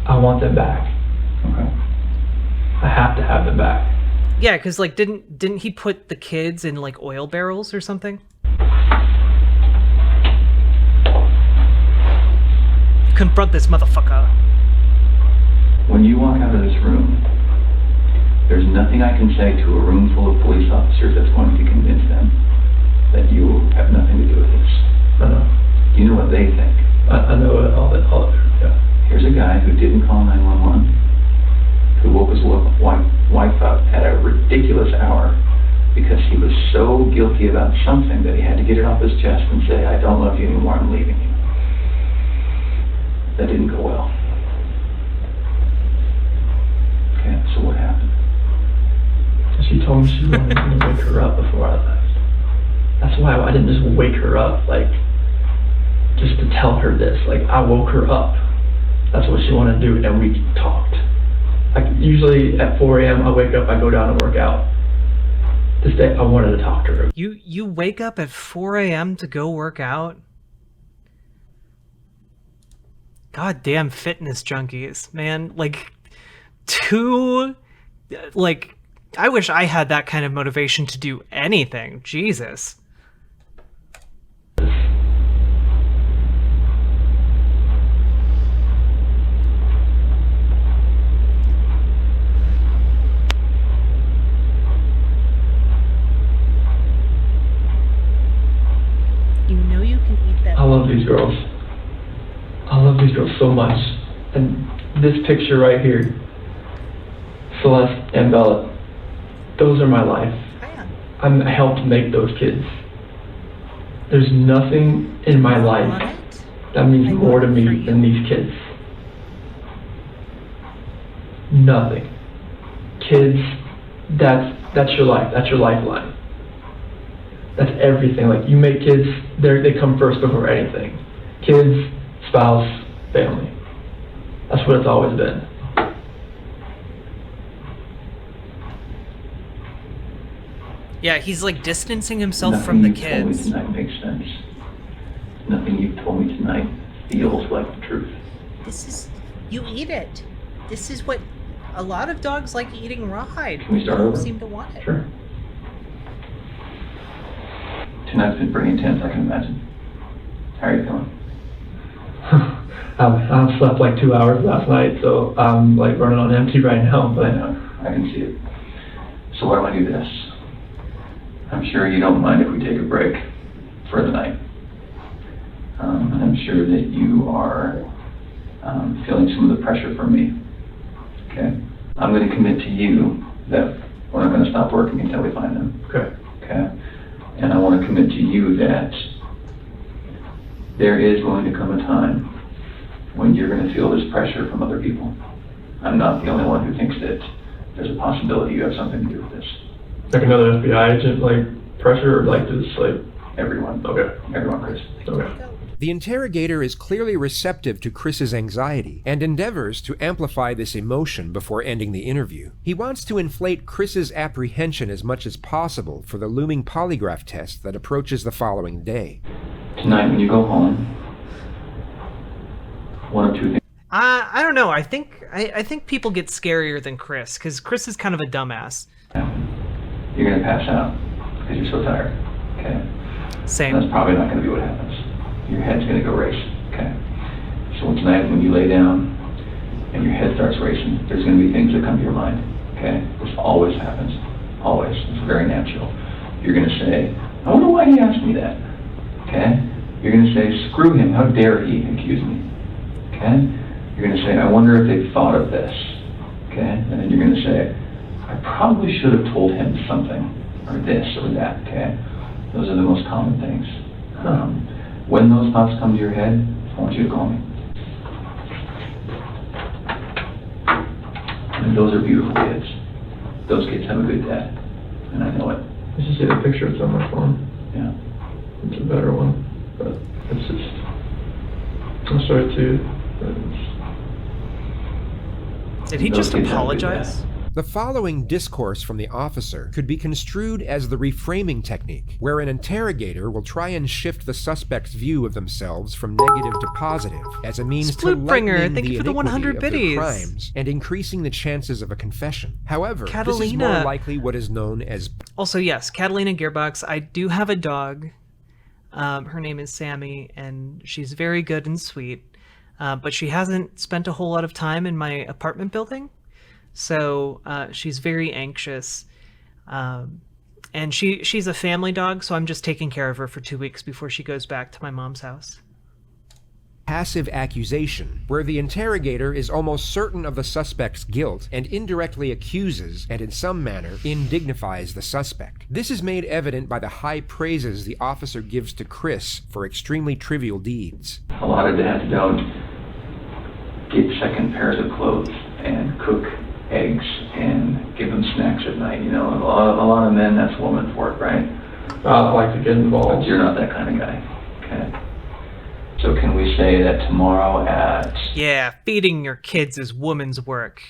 Speaker 10: I want them back.
Speaker 7: Okay.
Speaker 10: I have to have them back.
Speaker 1: Yeah, because like didn't he put the kids in like oil barrels or something? Confront this motherfucker.
Speaker 7: When you walk out of this room, there's nothing I can say to a room full of police officers that's going to convince them that you have nothing to do with this.
Speaker 10: I know.
Speaker 7: You know what they think.
Speaker 10: I know all that. Yeah.
Speaker 7: Here's a guy who didn't call 911, who woke his wife up at a ridiculous hour because he was so guilty about something that he had to get it off his chest and say, I don't love you anymore, I'm leaving you. That didn't go well. Okay, so what happened?
Speaker 10: She told me she wanted me to wake her up before I left. That's why I didn't just wake her up, like, just to tell her this. Like, I woke her up. That's what she wanted to do, and we talked. Like, usually at 4 a.m. I wake up, I go down and work out. This day, I wanted to talk to her.
Speaker 1: You wake up at 4 a.m. to go work out? Goddamn fitness junkies, man. Like, I wish I had that kind of motivation to do anything. Jesus.
Speaker 11: You know you can eat that.
Speaker 10: I love these girls. I love these girls so much. And this picture right here, Celeste and Bella, those are my life. I helped make those kids. There's nothing in my life that means more to me than these kids. Nothing. Kids, that's your life. That's your lifeline. That's everything. Like, you make kids, they come first before anything. Kids, spouse, family. That's what it's always been.
Speaker 1: Yeah, he's like distancing himself from the kids.
Speaker 7: Nothing you told me tonight makes sense. Nothing you told me tonight feels like the truth.
Speaker 11: You eat it. This is what a lot of dogs like eating rawhide.
Speaker 7: Can we start
Speaker 11: They don't
Speaker 7: over?
Speaker 11: seem to want it.
Speaker 7: Sure. Tonight's been pretty intense, I can imagine. How are you feeling?
Speaker 10: I slept like 2 hours last night, so I'm like running on empty right now, but
Speaker 7: I can see it. So why don't I do this? I'm sure you don't mind if we take a break for the night. I'm sure that you are feeling some of the pressure from me. Okay? I'm going to commit to you that we're not going to stop working until we find them.
Speaker 10: Okay.
Speaker 7: Okay? And I want to commit to you that there is going to come a time when you're going to feel this pressure from other people. I'm not the only one who thinks that there's a possibility you have something to do with this.
Speaker 10: Like another FBI agent, like pressure, or like just like
Speaker 7: Everyone.
Speaker 10: okay,
Speaker 7: Everyone, Chris.
Speaker 10: okay.
Speaker 2: The interrogator is clearly receptive to Chris's anxiety and endeavors to amplify this emotion before ending the interview. He wants to inflate Chris's apprehension as much as possible for the looming polygraph test that approaches the following day.
Speaker 7: Tonight when you go home, one of two things.
Speaker 1: I don't know. I think people get scarier than Chris, because Chris is kind of a dumbass.
Speaker 7: You're going to pass out because you're so tired. Okay?
Speaker 1: Same.
Speaker 7: That's probably not going to be what happens. Your head's going to go racing. Okay? So tonight when you lay down and your head starts racing, there's going to be things that come to your mind. Okay? This always happens. Always. It's very natural. You're going to say, I wonder why he asked me that. Okay? You're going to say, screw him. How dare he accuse me? Okay? You're going to say, I wonder if they thought of this. Okay? And then you're going to say, I probably should have told him something, or this or that. Okay? Those are the most common things. When those thoughts come to your head, I want you to call me. And those are beautiful kids. Those kids have a good dad, and I know it.
Speaker 10: I just see the picture. It's on my phone.
Speaker 7: Yeah.
Speaker 10: It's a better one, but it's just. I'm sorry too. But
Speaker 1: Did he
Speaker 7: Those
Speaker 1: just
Speaker 7: kids have a good
Speaker 1: apologize?
Speaker 7: dad.
Speaker 2: The following discourse from the officer could be construed as the reframing technique, where an interrogator will try and shift the suspect's view of themselves from negative to positive as a means to
Speaker 1: Splootbringer,
Speaker 2: lightening
Speaker 1: thank
Speaker 2: the
Speaker 1: you for the
Speaker 2: iniquity
Speaker 1: 100
Speaker 2: of their
Speaker 1: biddies.
Speaker 2: crimes and increasing the chances of a confession. However, this is
Speaker 1: Catalina.
Speaker 2: more likely what is known as
Speaker 1: Also, yes, Catalina Gearbox. I do have a dog. Her name is Sammy, and she's very good and sweet. But she hasn't spent a whole lot of time in my apartment building. So she's very anxious. And she's a family dog, so I'm just taking care of her for 2 weeks before she goes back to my mom's house.
Speaker 2: passive accusation, where the interrogator is almost certain of the suspect's guilt and indirectly accuses, and in some manner, indignifies the suspect. This is made evident by the high praises the officer gives to Chris for extremely trivial deeds.
Speaker 7: A lot of dads don't get second pairs of clothes and cook eggs and give them snacks at night. You know, a lot of men, that's woman's work, right?
Speaker 10: I like to get involved.
Speaker 7: But you're not that kind of guy. Okay. So can we say that tomorrow at
Speaker 1: Yeah, feeding your kids is woman's work.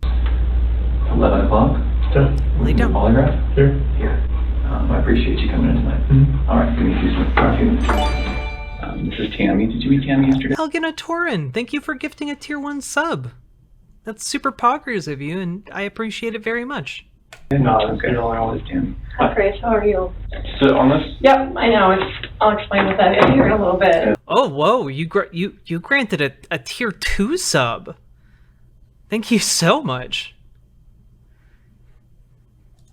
Speaker 7: 11 o'clock?
Speaker 10: Yeah.
Speaker 1: Lay down.
Speaker 7: Polygraph?
Speaker 10: Here.
Speaker 7: Here. I appreciate you coming in tonight.
Speaker 10: Mhm.
Speaker 7: All right, give me a few minutes. This is Tammy. Did you meet Tammy yesterday?
Speaker 1: Elgin Torin, thank you for gifting a tier 1 sub. That's super poggers of you, and I appreciate it very much.
Speaker 10: No, it's
Speaker 7: Okay.
Speaker 10: okay. Always
Speaker 7: Tammy.
Speaker 12: Hi, Chris. How are you?
Speaker 7: Sit on this?
Speaker 12: Yep, I know. I'll explain what that is here in a little bit.
Speaker 1: Oh, whoa, you granted a tier 2 sub. Thank you so much.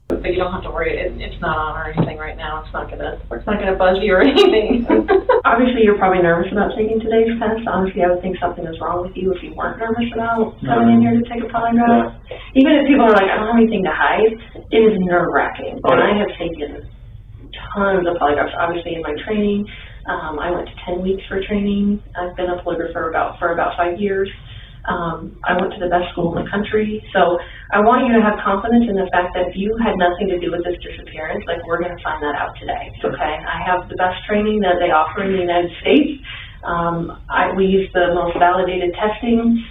Speaker 12: But you don't have to worry. It's not on or anything right now. It's not gonna buzz you or anything. Obviously, you're probably nervous about taking today's test. Honestly, I would think something is wrong with you if you weren't nervous about coming in here to take a polygraph. Even if people are like, I don't have anything to hide, it is nerve-wracking. And I have taken tons of polygraphs. Obviously, in my training, I went to 10 weeks for training. I've been a polygrapher for about 5 years. I went to the best school in the country, so I want you to have confidence in the fact that if you had nothing to do with this disappearance, like, we're going to find that out today, okay? I have the best training that they offer in the United States. We use the most validated testing.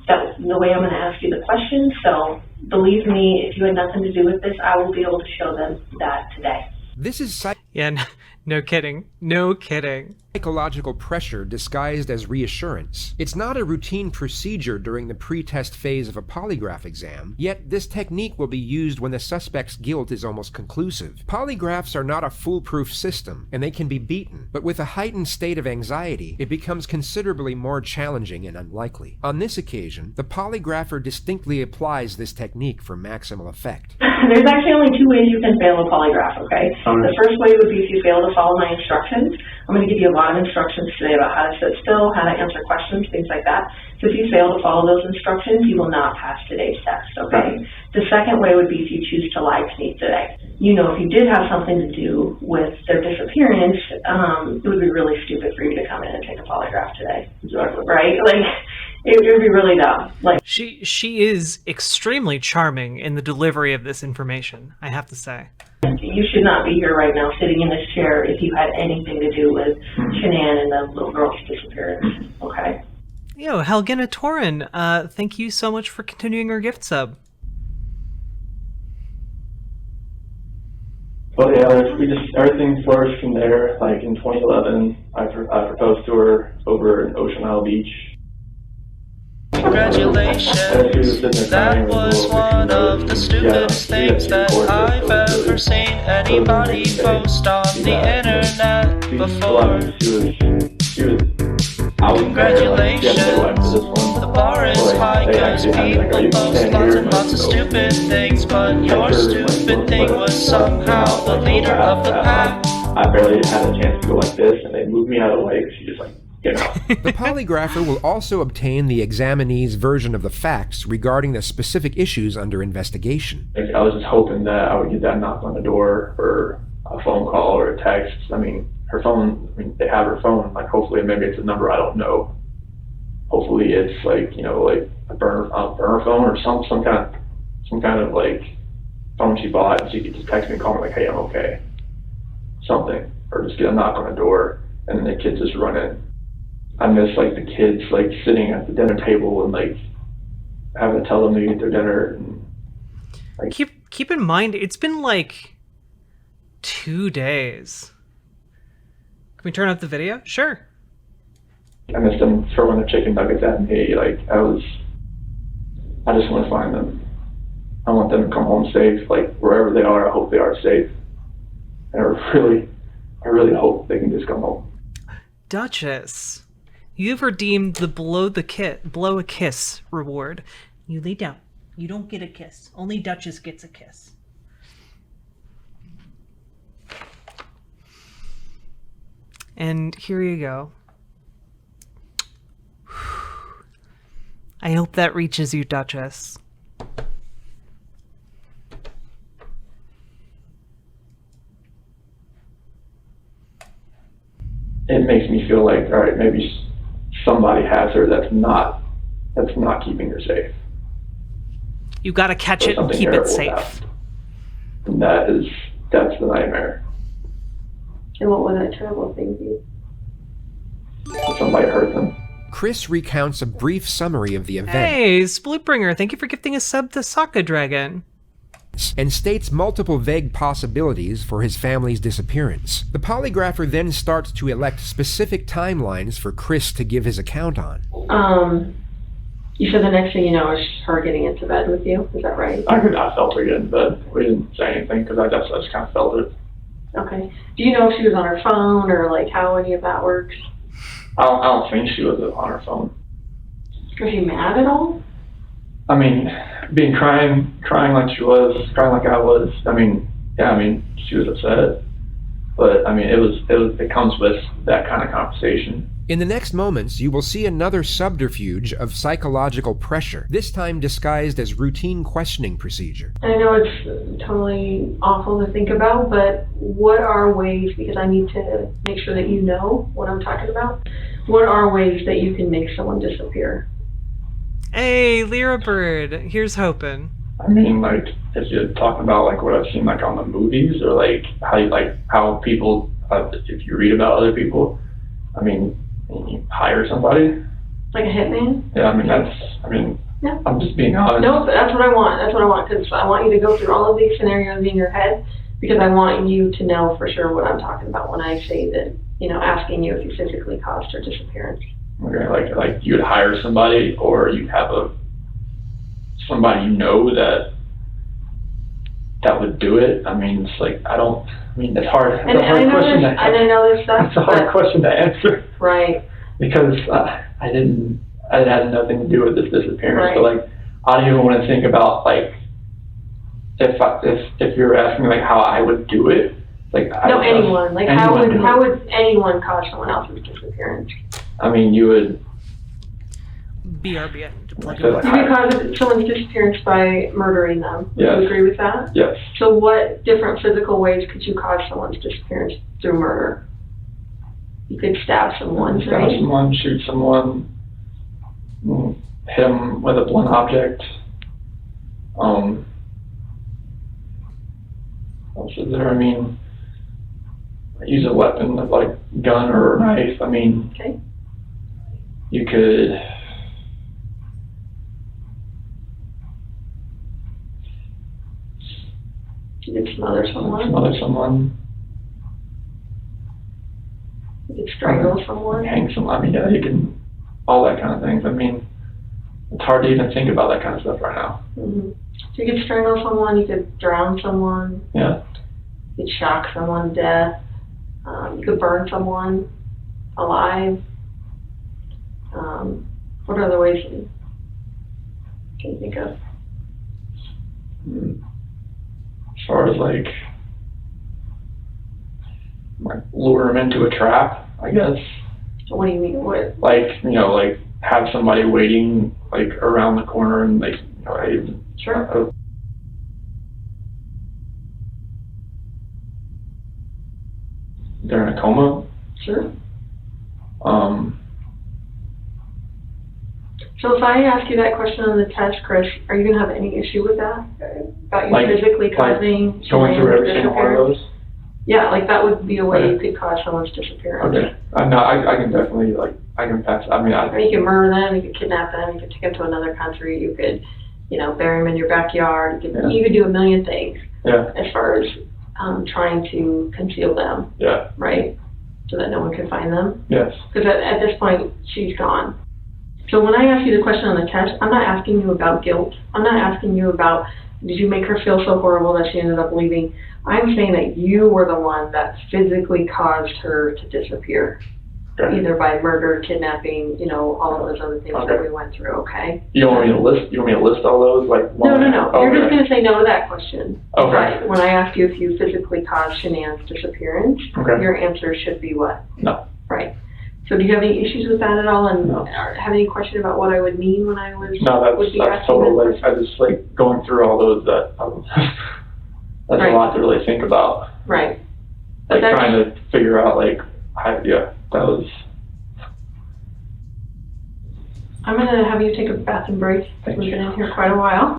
Speaker 12: That's the way I'm going to ask you the questions, so believe me, if you had nothing to do with this, I will be able to show them that today.
Speaker 2: This is
Speaker 1: Yeah, no kidding. No kidding.
Speaker 2: Psychological pressure disguised as reassurance. It's not a routine procedure during the pre-test phase of a polygraph exam, yet this technique will be used when the suspect's guilt is almost conclusive. Polygraphs are not a foolproof system, and they can be beaten, but with a heightened state of anxiety, it becomes considerably more challenging and unlikely. On this occasion, the polygrapher distinctly applies this technique for maximal effect.
Speaker 12: There's actually only two ways you can fail a polygraph, okay? The first way would be if you fail to follow my instructions. I'm going to give you a lot of instructions today about how to sit still, how to answer questions, things like that. So if you fail to follow those instructions, you will not pass today's test, okay? The second way would be if you choose to lie to me today. You know, if you did have something to do with their disappearance, it would be really stupid for you to come in and take a polygraph today.
Speaker 5: Exactly.
Speaker 12: Right? Like, it would be really dumb. Like,
Speaker 1: she is extremely charming in the delivery of this information, I have to say.
Speaker 12: you should not be here right now sitting in this chair if you had anything to do with Shanann and the little girl's disappearance, okay?
Speaker 1: Yo, Helgina Torin, thank you so much for continuing your gift sub.
Speaker 5: But yeah, everything flourished from there. Like in 2011, I proposed to her over in Ocean Isle Beach.
Speaker 13: Congratulations, that was one of the stupidest things that I've ever seen anybody post on the internet before. Congratulations, the bar is high cause people post lots and lots of stupid things, but your stupid thing was somehow the leader of the pack.
Speaker 5: I barely had a chance to go like this, and they moved me out of the way because she just like, you know.
Speaker 2: The polygrapher will also obtain the examinee's version of the facts regarding the specific issues under investigation.
Speaker 5: I was just hoping that I would get that knock on the door or a phone call or a text. I mean, her phone, they have her phone, like hopefully maybe it's a number I don't know. Hopefully it's like, you know, like a burner phone or some kind of like phone she bought, and she could just text me and call me like, hey, I'm okay. Something. Or just get a knock on the door and then the kids just run in. I miss like the kids like sitting at the dinner table and like having to tell them to eat their dinner. And, like,
Speaker 1: keep in mind, it's been like 2 days. Can we turn up the video? Sure.
Speaker 5: I miss them throwing their chicken nuggets at me. Like I just want to find them. I want them to come home safe. Like wherever they are, I hope they are safe. And I really hope they can just come home.
Speaker 1: Duchess, you've redeemed the blow a kiss reward.
Speaker 11: You lay down. You don't get a kiss. Only Duchess gets a kiss.
Speaker 1: And here you go. I hope that reaches you, Duchess.
Speaker 5: It makes me feel like, all right, maybe somebody has her that's not keeping her safe.
Speaker 1: You gotta catch it and keep it safe.
Speaker 5: And that's the nightmare.
Speaker 12: And what would that terrible thing be?
Speaker 5: Somebody hurt them.
Speaker 2: Chris recounts a brief summary of the event.
Speaker 1: Hey, Splitbringer, thank you for gifting a sub to Sokka Dragon.
Speaker 2: And states multiple vague possibilities for his family's disappearance. The polygrapher then starts to elect specific timelines for Chris to give his account on.
Speaker 12: You said the next thing you know is her getting into bed with you, is that right?
Speaker 5: I felt her get in bed. We didn't say anything because I just kind of felt it.
Speaker 12: Okay. Do you know if she was on her phone or like how any of that works?
Speaker 5: I don't think she was on her phone.
Speaker 12: Was she mad at all?
Speaker 5: I mean, crying like she was, crying like I was. I mean, yeah, she was upset. But I mean, it comes with that kind of conversation.
Speaker 2: In the next moments, you will see another subterfuge of psychological pressure, this time disguised as routine questioning procedure.
Speaker 12: I know it's totally awful to think about, but what are ways, because I need to make sure that you know what I'm talking about, what are ways that you can make someone disappear?
Speaker 1: Hey, Lyra Bird, here's hoping.
Speaker 5: I mean, like, if you're talking about like what I've seen like on the movies, or like how people, if you read about other people, I mean, you hire somebody.
Speaker 12: Like a hitman?
Speaker 5: Yeah,
Speaker 12: yeah.
Speaker 5: I'm just being honest.
Speaker 12: No, but that's what I want. That's what I want, because I want you to go through all of these scenarios in your head Because I want you to know for sure what I'm talking about when I say that, asking you if you physically caused her disappearance.
Speaker 5: Okay, like you'd hire somebody, or you'd have somebody that would do it. I mean, it's like, it's hard. It's a hard question.
Speaker 12: And I know this stuff.
Speaker 5: It's a hard question to answer.
Speaker 12: Right.
Speaker 5: Because it had nothing to do with this disappearance.
Speaker 12: Right.
Speaker 5: But like, I don't even want to think about like, if you're asking like how I would do it, like
Speaker 12: anyone. Like how would anyone cause someone else's disappearance?
Speaker 5: I mean, you would.
Speaker 1: BRB.
Speaker 12: You would cause someone's disappearance by murdering them.
Speaker 5: Yes.
Speaker 12: Do you agree with that?
Speaker 5: Yes.
Speaker 12: So what different physical ways could you cause someone's disappearance through murder? You could stab someone,
Speaker 5: Stab someone, shoot someone, hit them with a blunt object. What else is there? I mean, use a weapon like gun or a knife. I mean,
Speaker 12: okay.
Speaker 5: You could.
Speaker 12: You could smother someone. You could strangle someone.
Speaker 5: Hang someone. I mean, yeah, you can. All that kind of things. I mean, it's hard to even think about that kind of stuff right now.
Speaker 12: Mm-hmm. So you could strangle someone. You could drown someone.
Speaker 5: Yeah.
Speaker 12: You could shock someone to death. You could burn someone alive. What other ways can you think of?
Speaker 5: As far as like lure them into a trap, I guess.
Speaker 12: What do you mean? What?
Speaker 5: Like, like have somebody waiting like around the corner and like,
Speaker 12: Sure.
Speaker 5: They're in a coma.
Speaker 12: Sure. So if I ask you that question on the test, Chris, are you going to have any issue with that? About you physically causing
Speaker 5: going through every single one of those?
Speaker 12: Yeah, like that would be a way you could cause someone's disappearance.
Speaker 5: Okay. No, I can definitely, I can pass. I mean,
Speaker 12: you could murder them, you could kidnap them, you could take them to another country, you could, bury them in your backyard, you could do a million things.
Speaker 5: Yeah.
Speaker 12: As far as trying to conceal them.
Speaker 5: Yeah.
Speaker 12: Right? So that no one can find them.
Speaker 5: Yes.
Speaker 12: Because at this point, she's gone. So when I ask you the question on the test, I'm not asking you about guilt. I'm not asking you about, did you make her feel so horrible that she ended up leaving? I'm saying that you were the one that physically caused her to disappear. Okay. Either by murder, kidnapping, all of those other things that we went through, okay?
Speaker 5: You want me to list all those?
Speaker 12: No. You're just going to say no to that question.
Speaker 5: Okay.
Speaker 12: Right. When I ask you if you physically caused Shanann's disappearance, your answer should be what?
Speaker 5: No.
Speaker 12: Right. So do you have any issues with that at all, and have any question about what I would mean when I was?
Speaker 5: No, that's totally. I just going through all those. That's a lot to really think about.
Speaker 12: Right.
Speaker 5: Trying to figure out that was.
Speaker 12: I'm gonna have you take a bathroom break. We've been in here quite a while.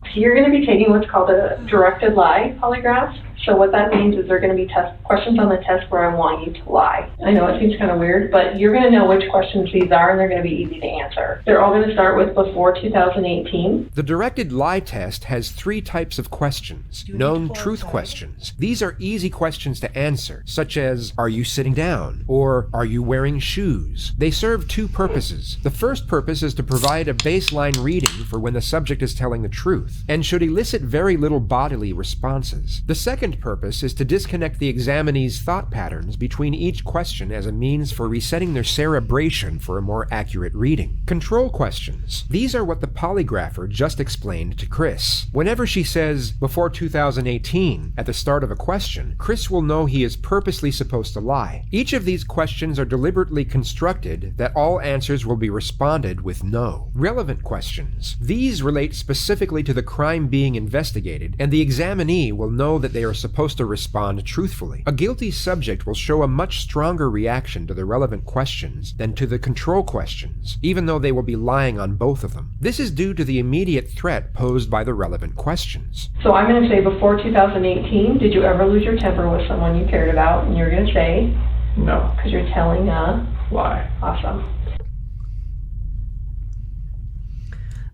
Speaker 12: So you're going to be taking what's called a directed lie polygraph. So what that means is there are going to be questions on the test where I want you to lie. I know it seems kind of weird, but you're going to know which questions these are, and they're going to be easy to answer. They're all going to start with before 2018.
Speaker 2: The directed lie test has 3 types of questions. Known truth questions. These are easy questions to answer, such as, are you sitting down? Or, are you wearing shoes? They serve 2 purposes. The first purpose is to provide a baseline reading for when the subject is telling the truth, and should elicit very little bodily responses. The second purpose is to disconnect the examinee's thought patterns between each question as a means for resetting their cerebration for a more accurate reading. Control questions. These are what the polygrapher just explained to Chris. Whenever she says, before 2018, at the start of a question, Chris will know he is purposely supposed to lie. Each of these questions are deliberately constructed that all answers will be responded with no. Relevant questions. These relate specifically to the crime being investigated, and the examinee will know that they are supposed to respond truthfully. A guilty subject will show a much stronger reaction to the relevant questions than to the control questions, even though they will be lying on both of them. This is due to the immediate threat posed by the relevant questions.
Speaker 12: So I'm going to say before 2018, did you ever lose your temper with someone you cared about? And you're going to say,
Speaker 5: no.
Speaker 12: Because you're telling a
Speaker 5: lie.
Speaker 12: Awesome.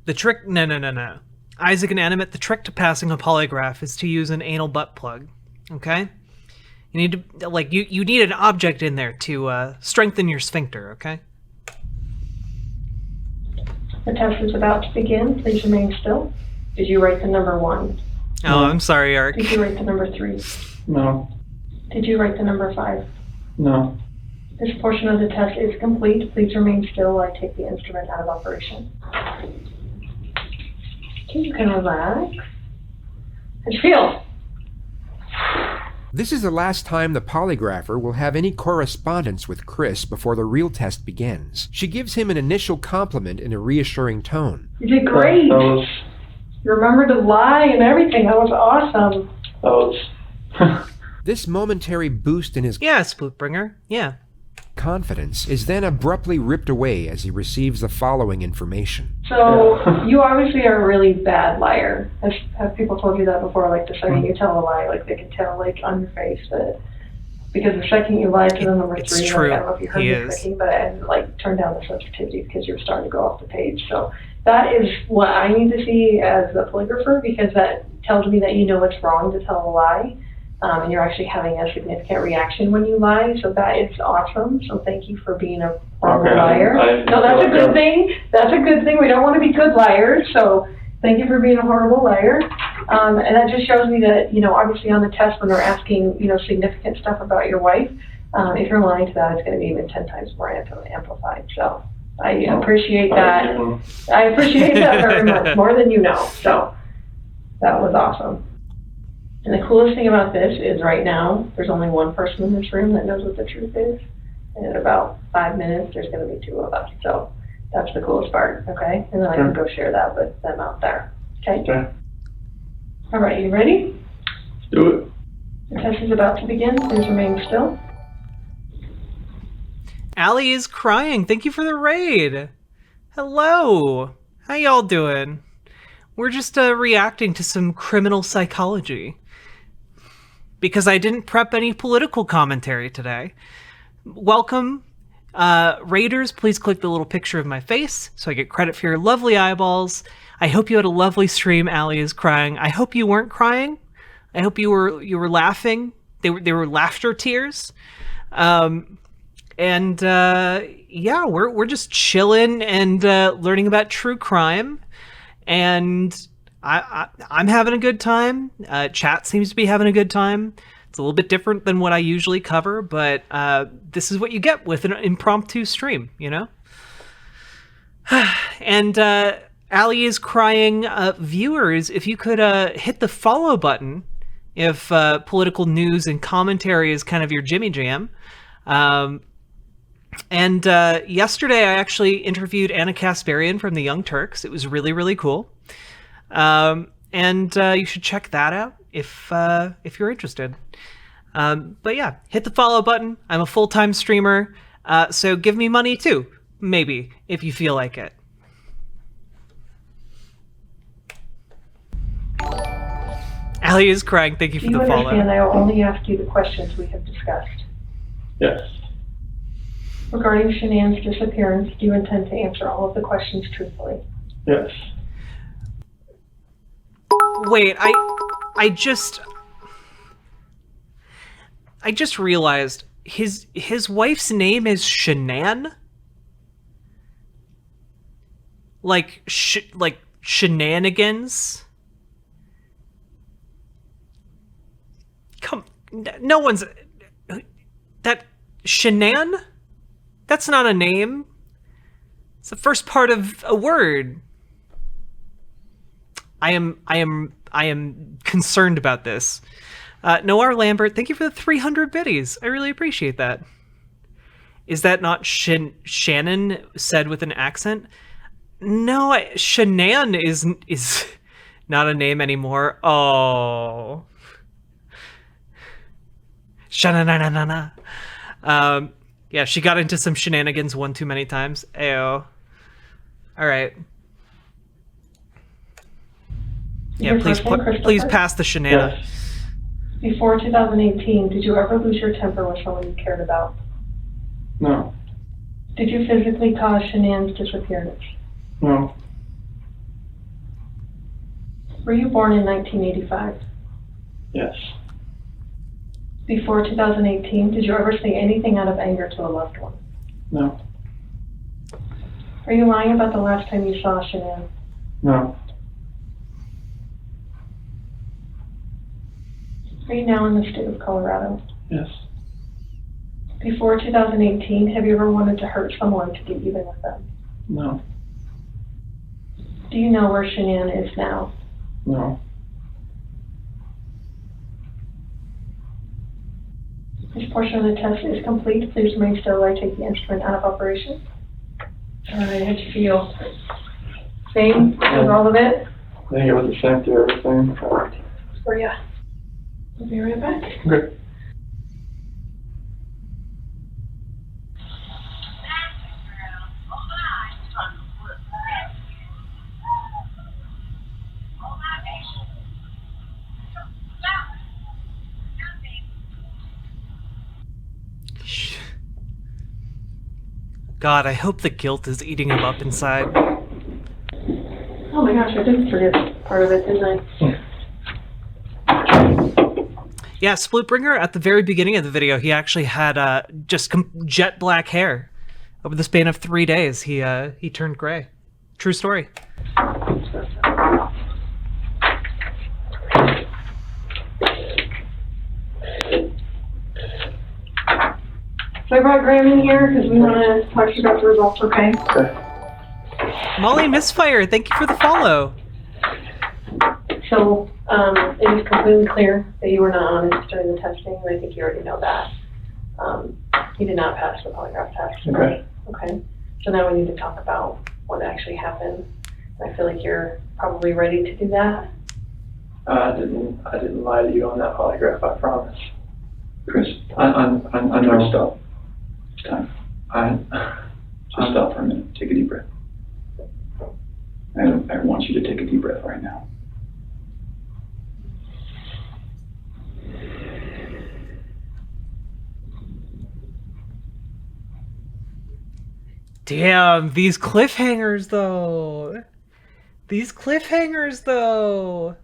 Speaker 1: The trick, no. Isaac and Animate, the trick to passing a polygraph is to use an anal butt plug. Okay? You need to, like, you need an object in there to strengthen your sphincter, okay?
Speaker 12: The test is about to begin. Please remain still. Did you write the number 1?
Speaker 1: Oh, I'm sorry, Eric.
Speaker 12: Did you write the number 3?
Speaker 10: No.
Speaker 12: Did you write the number 5?
Speaker 10: No.
Speaker 12: This portion of the test is complete. Please remain still while I take the instrument out of operation. Okay, you can relax. And feel.
Speaker 2: This is the last time the polygrapher will have any correspondence with Chris before the real test begins. She gives him an initial compliment in a reassuring tone.
Speaker 12: You did great. You remembered to lie and everything. That was awesome.
Speaker 2: This momentary boost in his
Speaker 1: Spootbringer. Yeah.
Speaker 2: confidence is then abruptly ripped away as he receives the following information.
Speaker 12: So, you obviously are a really bad liar. Have people told you that before? Like, the second you tell a lie, like, they can tell, like, on your face that... Because the second you lied to the number 3,
Speaker 1: true.
Speaker 12: Like, I don't know if you heard me clicking, but I like turned down the sensitivity because you were starting to go off the page. So that is what I need to see as a polygrapher, because that tells me that you know it's wrong to tell a lie, and you're actually having a significant reaction when you lie. So that is awesome. So thank you for being a horrible liar. No, that's a good thing. That's a good thing. We don't want to be good liars. So thank you for being a horrible liar. And that just shows me that, you know, obviously on the test when they're asking, you know, significant stuff about your wife, if you're lying to that, it's going to be even 10 times more amplified. So I appreciate that. I appreciate that very much, more than you know. So that was awesome. And the coolest thing about this is right now, there's only one person in this room that knows what the truth is. And in about 5 minutes, there's going to be 2 of us. So that's the coolest part, okay? And then I can go share that with them out there, okay? All right, you ready?
Speaker 10: Let's do it.
Speaker 12: The test is about to begin. Please remain still.
Speaker 1: Allie is crying. Thank you for the raid. Hello. How y'all doing? We're just reacting to some criminal psychology. Because I didn't prep any political commentary today. Welcome. Raiders, please click the little picture of my face so I get credit for your lovely eyeballs. I hope you had a lovely stream. Allie is crying. I hope you weren't crying. I hope you were laughing. They were laughter tears. Yeah, we're just chilling and learning about true crime, and I'm having a good time. Chat seems to be having a good time. It's a little bit different than what I usually cover, but this is what you get with an impromptu stream, you know? And Allie is crying. Viewers, if you could hit the follow button if political news and commentary is kind of your jimmy jam. And yesterday I actually interviewed Anna Kasparian from the Young Turks. It was really, really cool. And you should check that out if you're interested. But yeah, hit the follow button. I'm a full-time streamer, so give me money too, maybe, if you feel like it. Allie is crying. Thank you for the follow.
Speaker 12: Do you understand I will only ask you the questions we have discussed?
Speaker 10: Yes.
Speaker 12: Regarding Shanann's disappearance, do you intend to answer all of the questions truthfully?
Speaker 10: Yes.
Speaker 1: Wait, I just realized his wife's name is Shanann? Like shenanigans? No one's... That... Shanann? That's not a name. It's the first part of a word. I am concerned about this. Noir Lambert, thank you for the 300 biddies. I really appreciate that. Is that not Shannon said with an accent? No, Shanann is not a name anymore. Oh. Shananana. Yeah, she got into some shenanigans one too many times. Ayo. All right. Yeah, please pass the shenana.
Speaker 10: Yes.
Speaker 12: Before 2018, did you ever lose your temper with someone you cared about?
Speaker 10: No.
Speaker 12: Did you physically cause Shanann's disappearance?
Speaker 10: No.
Speaker 12: Were you born in 1985?
Speaker 10: Yes.
Speaker 12: Before 2018, did you ever say anything out of anger to a loved one?
Speaker 10: No.
Speaker 12: Are you lying about the last time you saw Shanann?
Speaker 10: No.
Speaker 12: Are you now in the state of Colorado?
Speaker 10: Yes.
Speaker 12: Before 2018, have you ever wanted to hurt someone to get even with them?
Speaker 10: No.
Speaker 12: Do you know where Shanann is now?
Speaker 10: No.
Speaker 12: This portion of the test is complete. Please remain still while I take the instrument out of operation. All right, how'd you feel? Same with all of it?
Speaker 10: I think it was the same through everything.
Speaker 12: For ya. I'll be right back.
Speaker 10: Okay.
Speaker 1: God, I hope the guilt is eating him up inside.
Speaker 12: Oh my gosh, I did forget part of it, didn't I?
Speaker 1: Yeah, Splitbringer, at the very beginning of the video, he actually had just jet black hair. Over the span of 3 days, he turned gray. True story.
Speaker 12: So I brought Graham in here because we want to talk to you about the results, okay?
Speaker 1: Molly Misfire, thank you for the follow.
Speaker 12: So it is completely clear that you were not honest during the testing, and I think you already know that. You did not pass the polygraph test.
Speaker 10: Okay.
Speaker 12: Okay. So now we need to talk about what actually happened. I feel like you're probably ready to do that.
Speaker 10: I didn't lie to you on that polygraph, I promise. Chris, I know. Stop. It's time. Just stop for a minute. Take a deep breath. I want you to take a deep breath right now.
Speaker 1: Damn, these cliffhangers though. These cliffhangers though.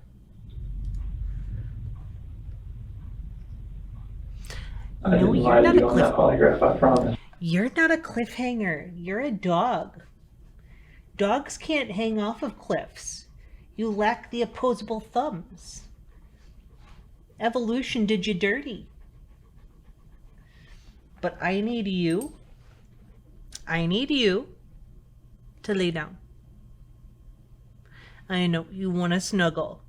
Speaker 1: No, you're not a
Speaker 10: polygraph, I promise.
Speaker 11: You're not a cliffhanger. You're a dog. Dogs can't hang off of cliffs. You lack the opposable thumbs. Evolution did you dirty. But I need you to lay down. I know you want to snuggle.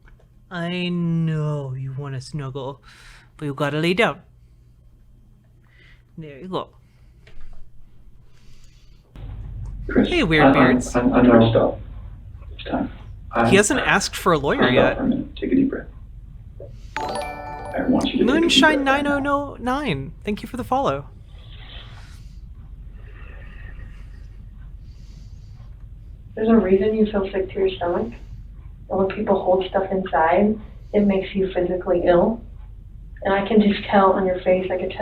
Speaker 11: I know you want to snuggle. But you gotta lay down. There you go.
Speaker 10: Chris,
Speaker 1: Hey, Weird Beards.
Speaker 10: I know. Stop. It's time.
Speaker 1: He hasn't asked for a lawyer yet.
Speaker 10: For a minute. Take a deep breath. I want you to
Speaker 1: Moonshine 909, thank you for the follow.
Speaker 12: There's a reason you feel sick to your stomach. And when people hold stuff inside, it makes you physically ill. And I can just tell on your face, I could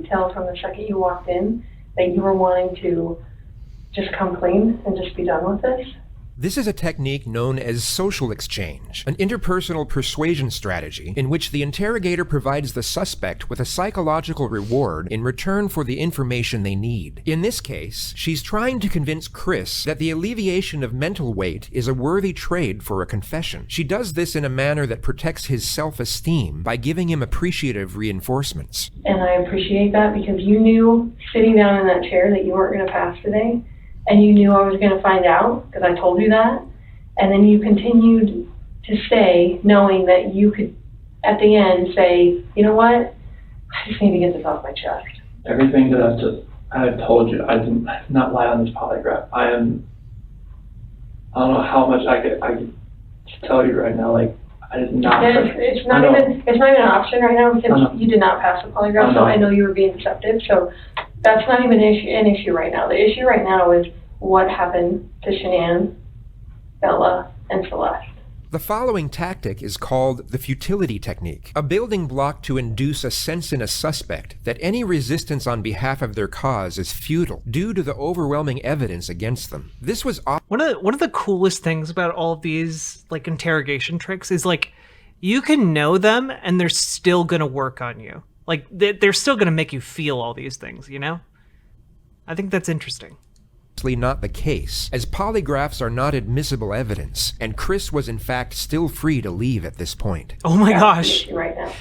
Speaker 12: tell from the second you walked in that you were wanting to just come clean and just be done with this.
Speaker 2: This is a technique known as social exchange, an interpersonal persuasion strategy in which the interrogator provides the suspect with a psychological reward in return for the information they need. In this case, she's trying to convince Chris that the alleviation of mental weight is a worthy trade for a confession. She does this in a manner that protects his self-esteem by giving him appreciative reinforcements.
Speaker 12: And I appreciate that because you knew sitting down in that chair that you weren't going to pass today. And you knew I was going to find out because I told you that. And then you continued to stay knowing that you could, at the end, say, you know what? I just need to get this off my chest.
Speaker 10: Everything that I have told you, I did not lie on this polygraph. I don't know how much I could tell you right now. Like, I did not.
Speaker 12: It's not even an option right now because you did not pass the polygraph. So I know you were being deceptive. So that's not even an issue right now. The issue right now is what happened to Shanann, Bella, and Celeste.
Speaker 2: The following tactic is called the Futility Technique, a building block to induce a sense in a suspect that any resistance on behalf of their cause is futile due to the overwhelming evidence against them. This was
Speaker 1: one of the coolest things about all of these like interrogation tricks is like you can know them and they're still gonna work on you. Like they're still gonna make you feel all these things, you know? I think that's interesting.
Speaker 2: Not the case, as polygraphs are not admissible evidence, and Chris was in fact still free to leave at this point.
Speaker 1: Oh my gosh.
Speaker 12: Right now.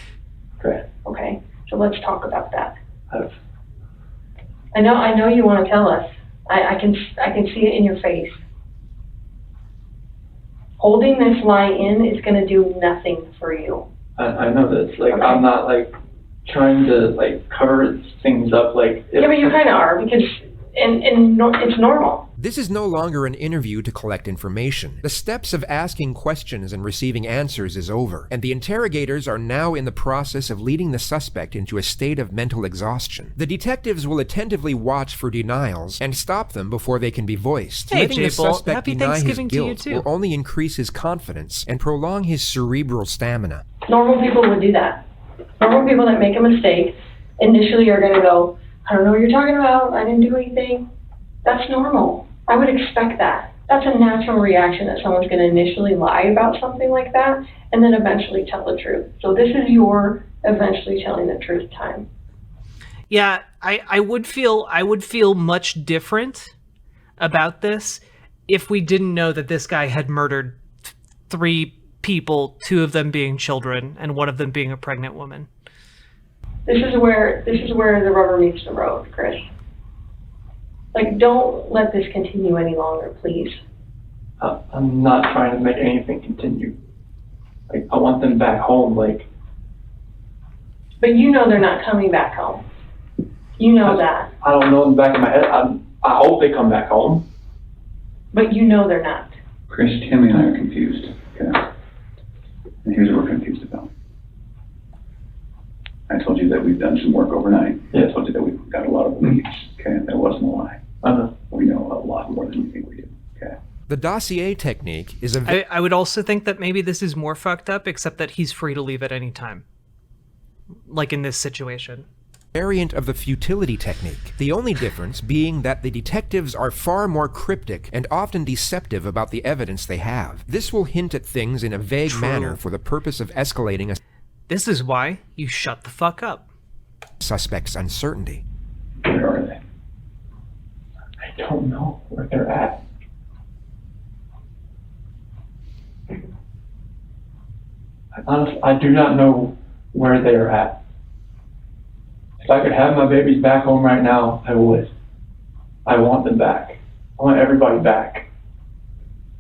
Speaker 10: Correct.
Speaker 12: Okay, so let's talk about that. I know you want to tell us. I can see it in your face. Holding this lie in is going to do nothing for you.
Speaker 10: I know this. Like,
Speaker 12: Okay.
Speaker 10: I'm not, like, trying to, like, cover things up, like...
Speaker 12: Yeah, but you kind of are, because it's normal.
Speaker 2: This is no longer an interview to collect information. The steps of asking questions and receiving answers is over, and the interrogators are now in the process of leading the suspect into a state of mental exhaustion. The detectives will attentively watch for denials and stop them before they can be voiced.
Speaker 1: Hey,
Speaker 2: Letting the
Speaker 1: J-Bolt,
Speaker 2: suspect
Speaker 1: happy
Speaker 2: deny his
Speaker 1: Thanksgiving to you
Speaker 2: guilt
Speaker 1: too.
Speaker 2: will only increase his confidence and prolong his cerebral stamina.
Speaker 12: Normal people would do that. Normal people that make a mistake initially are going to go, I don't know what you're talking about. I didn't do anything. That's normal. I would expect that. That's a natural reaction that someone's going to initially lie about something like that and then eventually tell the truth. So this is your eventually telling the truth time.
Speaker 1: Yeah, I would feel much different about this if we didn't know that this guy had murdered 3 people, 2 of them being children and 1 of them being a pregnant woman.
Speaker 12: This is where the rubber meets the road, Chris. Like, don't let this continue any longer, please.
Speaker 10: I'm not trying to make anything continue. Like, I want them back home, like...
Speaker 12: But you know they're not coming back home. You know that.
Speaker 10: I don't know in the back of my head. I hope they come back home.
Speaker 12: But you know they're not.
Speaker 7: Chris, Tammy and I are confused, okay? And here's what we're confused about. I told you that we've done some work overnight.
Speaker 10: Yeah.
Speaker 7: I told you that we've got a lot of leads, okay? That wasn't a lie. We know a lot more than you think we do, okay?
Speaker 2: The dossier technique is a...
Speaker 1: I would also think that maybe this is more fucked up, except that he's free to leave at any time. Like in this situation.
Speaker 2: variant of the futility technique, the only difference being that the detectives are far more cryptic and often deceptive about the evidence they have. This will hint at things in a vague manner for the purpose of escalating a...
Speaker 1: This is why you shut the fuck up.
Speaker 2: ...suspect's uncertainty.
Speaker 7: Where are they?
Speaker 10: I don't know where they're at. Honestly, I do not know where they are at. If I could have my babies back home right now, I would. I want them back. I want everybody back.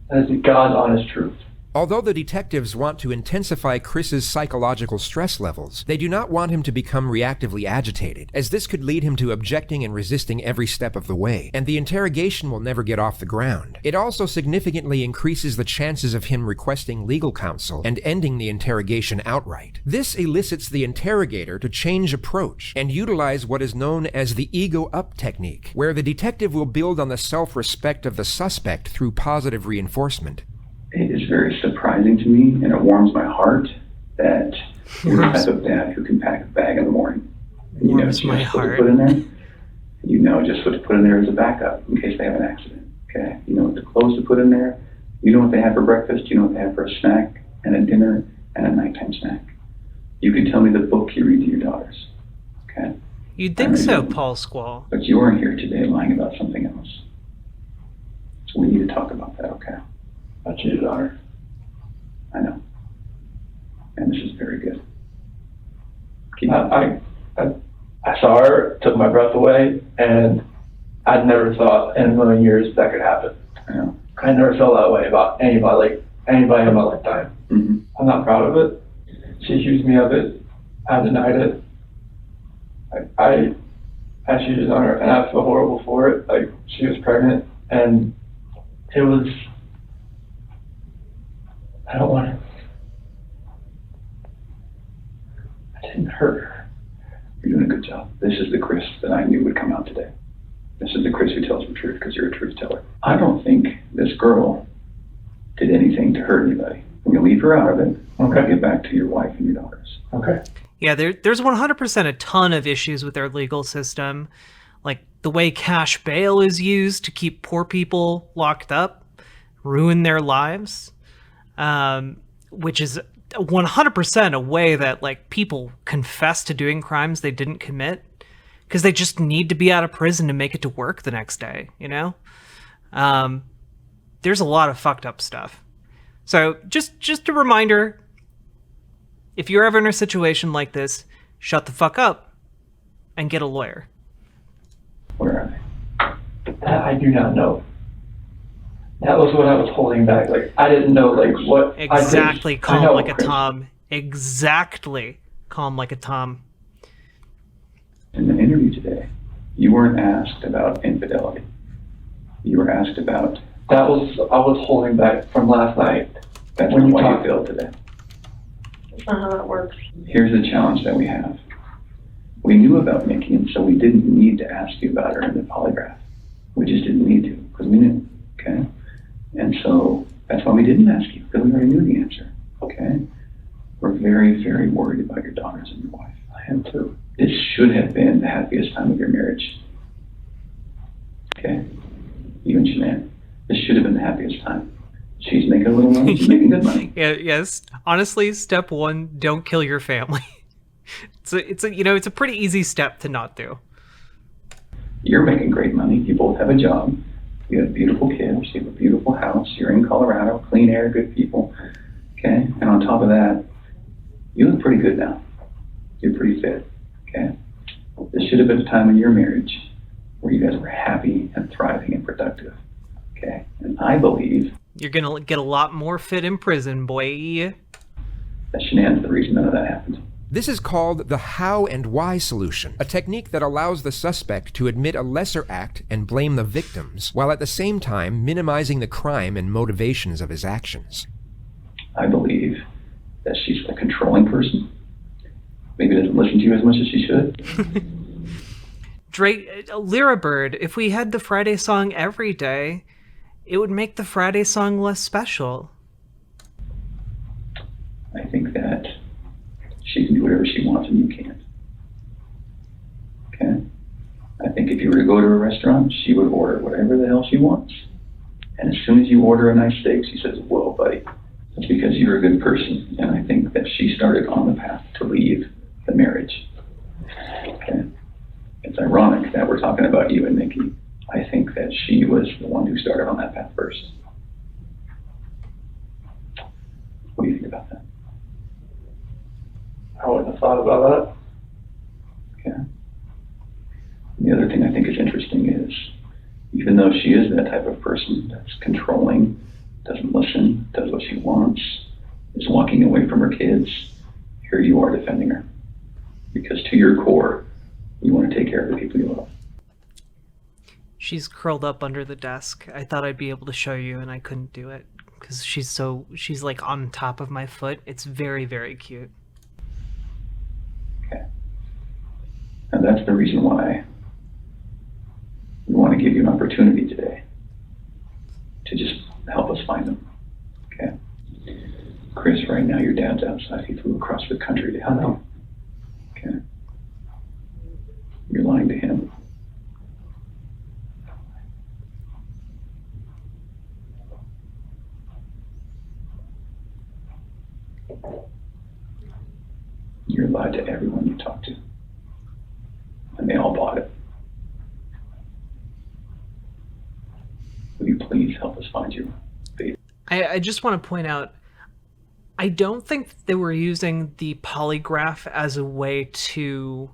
Speaker 10: That is the God's honest truth.
Speaker 2: Although the detectives want to intensify Chris's psychological stress levels, they do not want him to become reactively agitated, as this could lead him to objecting and resisting every step of the way, and the interrogation will never get off the ground. It also significantly increases the chances of him requesting legal counsel and ending the interrogation outright. This elicits the interrogator to change approach and utilize what is known as the ego-up technique, where the detective will build on the self-respect of the suspect through positive reinforcement.
Speaker 7: It is very surprising to me, and it warms my heart that you're the type of dad who can pack a bag in the morning. And you know just what to put in there. You know just what to put in there as a backup in case they have an accident. Okay? You know what the clothes to put in there. You know what they have for breakfast. You know what they have for a snack and a dinner and a nighttime snack. You can tell me the book you read to your daughters. Okay?
Speaker 1: You'd think so, Paul Squall.
Speaker 7: But you are here today lying about something else. So we need to talk about that, okay? About your daughter. I know. And this is very good.
Speaker 10: I saw her, took my breath away, and I'd never thought in a million years that could happen.
Speaker 7: I know.
Speaker 10: I never felt that way about anybody in my lifetime.
Speaker 7: Mm-hmm.
Speaker 10: I'm not proud of it. She accused me of it. I denied it. I cheated on her, and I feel horrible for it. Like, she was pregnant, and it was... I don't want to. I didn't hurt her.
Speaker 7: You're doing a good job. This is the Chris that I knew would come out today. This is the Chris who tells the truth because you're a truth teller. I don't think this girl did anything to hurt anybody. When you leave her out of it, okay, get back to your wife and your daughters.
Speaker 10: Okay.
Speaker 1: Yeah, there's 100% a ton of issues with our legal system. Like the way cash bail is used to keep poor people locked up, ruin their lives, which is 100% a way that like people confess to doing crimes they didn't commit because they just need to be out of prison to make it to work the next day, you know? There's a lot of fucked up stuff. So just a reminder, if you're ever in a situation like this, shut the fuck up and get a lawyer.
Speaker 7: Where are they?
Speaker 10: That I do not know. That was what I was holding back. Like, I didn't know, like, what...
Speaker 1: Exactly,
Speaker 10: I
Speaker 1: calm
Speaker 10: know,
Speaker 1: like a
Speaker 10: Chris.
Speaker 1: Tom. Exactly, calm like a Tom.
Speaker 7: In the interview today, you weren't asked about infidelity. You were asked about...
Speaker 10: I was holding back from last night.
Speaker 7: That's
Speaker 10: when
Speaker 7: not
Speaker 10: you
Speaker 7: why
Speaker 10: talked.
Speaker 7: you failed today.
Speaker 12: That's not how that works.
Speaker 7: Here's the challenge that we have. We knew about Nikki, and so we didn't need to ask you about her in the polygraph. We just didn't need to, because we knew, okay? And so that's why we didn't ask you, because we already knew the answer, okay? We're very, very worried about your daughters and your wife. I am too. This should have been the happiest time of your marriage. Okay? You and Shanann. This should have been the happiest time. She's making a little money, she's making good money.
Speaker 1: Yeah, yes. Honestly, step one, don't kill your family. It's a pretty easy step to not do.
Speaker 7: You're making great money. You both have a job. You have beautiful kids. You have a beautiful house. You're in Colorado. Clean air, good people. Okay? And on top of that, you look pretty good now. You're pretty fit. Okay? This should have been a time in your marriage where you guys were happy and thriving and productive. Okay? And I believe
Speaker 1: You're gonna get a lot more fit in prison, boy.
Speaker 7: that Shanann's the reason none of that happened.
Speaker 2: This is called the how and why solution, a technique that allows the suspect to admit a lesser act and blame the victims, while at the same time minimizing the crime and motivations of his actions.
Speaker 7: I believe that she's a controlling person. Maybe doesn't listen to you as much as she should.
Speaker 1: Drake, Lyra Bird, if we had the Friday song every day, it would make the Friday song less special.
Speaker 7: I think that she can do whatever she wants and you can't. Okay? I think if you were to go to a restaurant, she would order whatever the hell she wants. And as soon as you order a nice steak, she says, whoa, buddy, that's because you're a good person. And I think that she started on the path to leave the marriage. Okay? It's ironic that we're talking about you and Nikki. I think that she was the one who started on that path first. What do you think about that?
Speaker 10: I wouldn't have thought about
Speaker 7: Okay. The other thing I think is interesting is, even though she is that type of person that's controlling, doesn't listen, does what she wants, is walking away from her kids, here you are defending her. Because to your core, you want to take care of the people you love.
Speaker 1: She's curled up under the desk. I thought I'd be able to show you, and I couldn't do it because she's like on top of my foot. It's very, very cute.
Speaker 7: Okay. And that's the reason why we want to give you an opportunity today to just help us find them. Okay. Chris, right now your dad's outside. He flew across the country to help you. Okay. You're lying to him. You're lied to everyone you talk to. And they all bought it. Will you please help us find you?
Speaker 1: I just want to point out, I don't think they were using the polygraph as a way to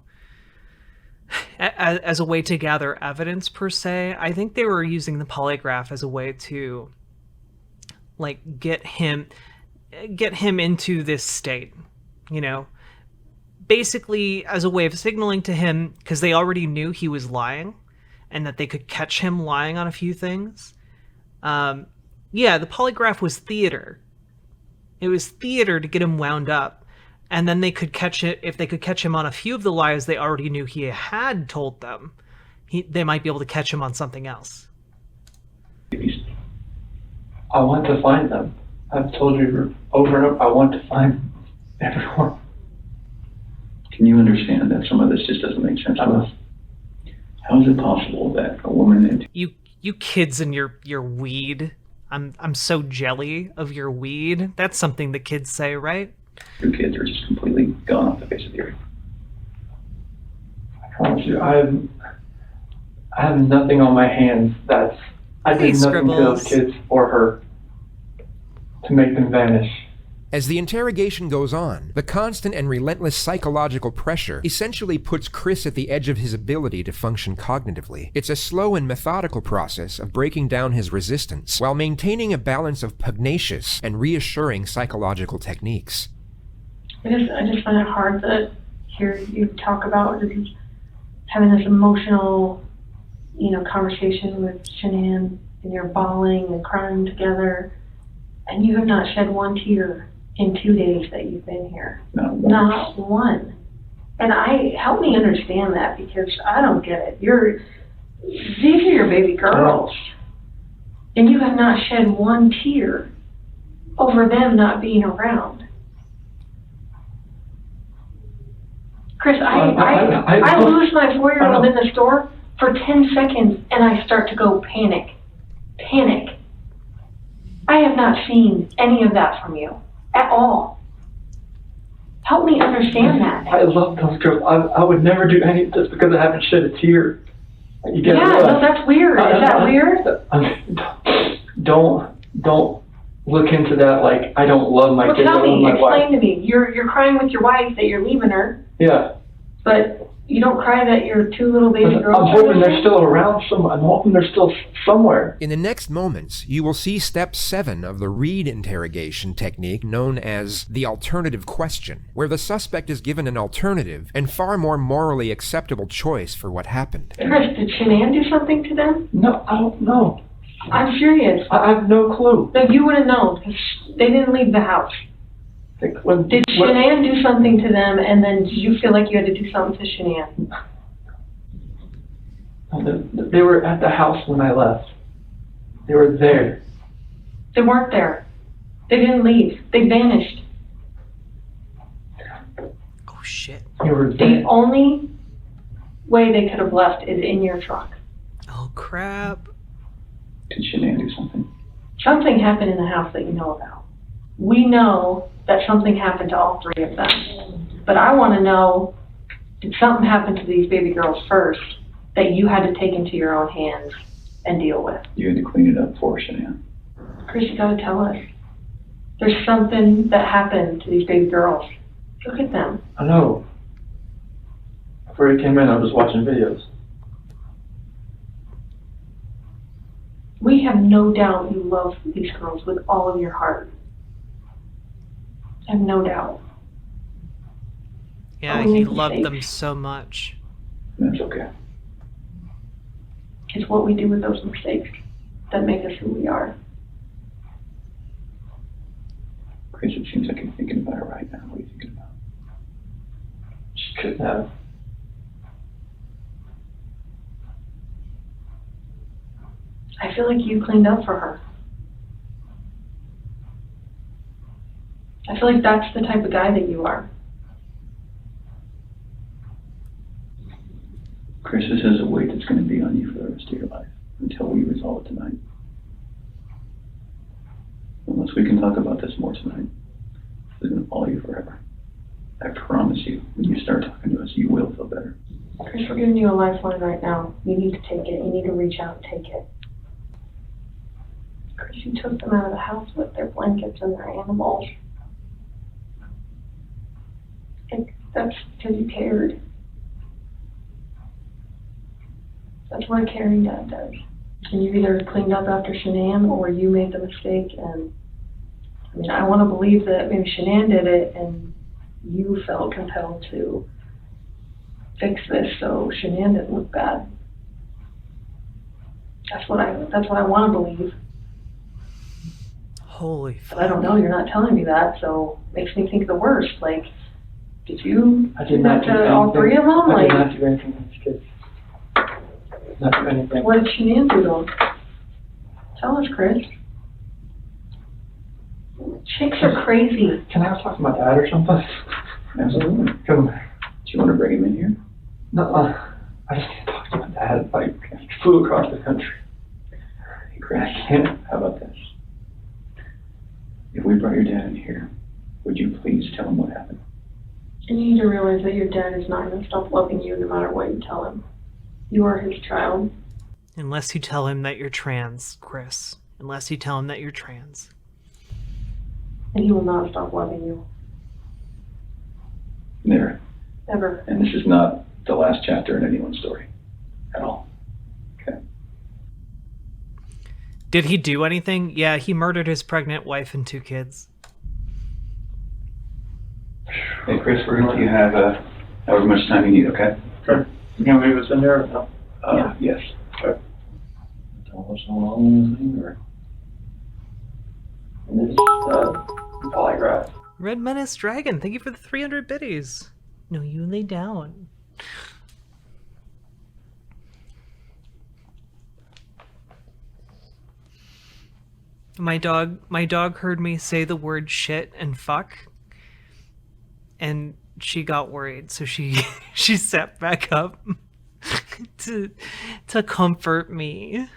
Speaker 1: gather evidence per se. I think they were using the polygraph as a way to like get him into this state, you know, basically as a way of signaling to him, because they already knew he was lying and that they could catch him lying on a few things. Yeah, the polygraph was theater. It was theater to get him wound up, and then they could catch it. If they could catch him on a few of the lies they already knew he had told them, they might be able to catch him on something else.
Speaker 10: I want to find them. I've told you over and over, I want to find everyone.
Speaker 7: Can you understand that some of this just doesn't make sense to us? How is it possible that a woman and
Speaker 1: You kids and your weed. I'm so jelly of your weed. That's something the kids say, right?
Speaker 7: two kids are just completely gone off the face of the earth?
Speaker 10: I promise you, I have nothing on my hands I did nothing to those kids or her to make them vanish.
Speaker 2: As the interrogation goes on, the constant and relentless psychological pressure essentially puts Chris at the edge of his ability to function cognitively. It's a slow and methodical process of breaking down his resistance while maintaining a balance of pugnacious and reassuring psychological techniques.
Speaker 12: I just find it hard to hear you talk about just having this emotional, conversation with Shanann, and you're bawling and crying together, and you have not shed one tear in 2 days that you've been here. Not one. And help me understand that, because I don't get it. These are your baby girls, and you have not shed one tear over them not being around. Chris, I lose my 4-year-old in the store for 10 seconds, and I start to go panic. I have not seen any of that from you at all. Help me understand that.
Speaker 10: I love those girls. I would never do any just because I haven't shed a tear. You get
Speaker 12: no, that's weird. Is that weird?
Speaker 10: Don't look into that like I don't love my kids.
Speaker 12: Tell me, explain
Speaker 10: wife.
Speaker 12: to me. You're crying with your wife that you're leaving her.
Speaker 10: Yeah.
Speaker 12: But you don't cry that your 2 little baby girls.
Speaker 10: I'm hoping they're still around somewhere. I'm hoping they're still somewhere.
Speaker 2: In the next moments, you will see step 7 of the Reed interrogation technique known as the alternative question, where the suspect is given an alternative and far more morally acceptable choice for what happened.
Speaker 12: Chris, did Shanann do something to them?
Speaker 10: No, I don't know.
Speaker 12: I'm serious.
Speaker 10: I have no clue.
Speaker 12: No, you would have known, because they didn't leave the house. Did Shanann do something to them, and then did you feel like you had to do something to Shanann?
Speaker 10: They were at the house when I left. They were there.
Speaker 12: They weren't there. They didn't leave. They vanished.
Speaker 1: Oh, shit.
Speaker 10: They were there.
Speaker 12: The only way they could have left is in your truck.
Speaker 1: Oh, crap.
Speaker 7: Did Shanann do something?
Speaker 12: Something happened in the house that you know about. We know that something happened to all 3 of them. But I want to know, did something happen to these baby girls first that you had to take into your own hands and deal with?
Speaker 7: You had to clean it up for Shanann.
Speaker 12: Chris, you gotta tell us. There's something that happened to these baby girls. Look at them.
Speaker 10: I know. Before you came in, I was watching videos.
Speaker 12: We have no doubt you love these girls with all of your heart. I have no doubt.
Speaker 1: Yeah, he loved them so much.
Speaker 7: That's okay.
Speaker 12: It's what we do with those mistakes that make us who we are.
Speaker 7: Chris, it seems like you're thinking about it right now. What are you thinking about?
Speaker 10: She couldn't have.
Speaker 12: I feel like you cleaned up for her. I feel like that's the type of guy that you are.
Speaker 7: Chris, this is a weight that's going to be on you for the rest of your life until we resolve it tonight. Unless we can talk about this more tonight, it's going to follow you forever. I promise you, when you start talking to us, you will feel better.
Speaker 12: Chris, we're giving you a lifeline right now. You need to take it. You need to reach out and take it. Chris, you took them out of the house with their blankets and their animals. And that's because you cared. That's what a caring dad does. And you either cleaned up after Shanann or you made the mistake. And I want to believe that maybe Shanann did it and you felt compelled to fix this so Shanann didn't look bad. That's what I want to believe.
Speaker 1: Holy fuck.
Speaker 12: But I don't know, you're not telling me that, so it makes me think the worst. Like, did you do that to all 3 of them?
Speaker 10: I did not do anything to these kids. Not do anything.
Speaker 12: What did Shanann do to them? Tell us, Chris. Chicks are crazy.
Speaker 10: Can I talk to my dad or something?
Speaker 7: Absolutely.
Speaker 10: Come.
Speaker 7: Do you want to bring him in here?
Speaker 10: No, I just can't talk to my dad. Like, I flew across the country.
Speaker 7: Hey, Chris, how about this? If we brought your dad in here, would you please tell him what happened?
Speaker 12: And you need to realize that your dad is not going to stop loving you no matter what you tell him. You are his child.
Speaker 1: Unless you tell him that you're trans, Chris. Unless you tell him that you're trans.
Speaker 12: And he will not stop loving you.
Speaker 7: Never.
Speaker 12: Ever.
Speaker 7: And this is not the last chapter in anyone's story. At all. Okay.
Speaker 1: Did he do anything? Yeah, he murdered his pregnant wife and 2 kids.
Speaker 7: Hey, Chris, we're going to let you have however much time you need, okay?
Speaker 10: Sure. You can leave us in there or no?
Speaker 7: Yes.
Speaker 10: Okay.
Speaker 7: Tell us how long or...
Speaker 10: And this, polygraph.
Speaker 1: Red Menace Dragon, thank you for the 300 biddies. No, you lay down. My dog heard me say the word shit and fuck, and she got worried, so she sat back up to comfort me.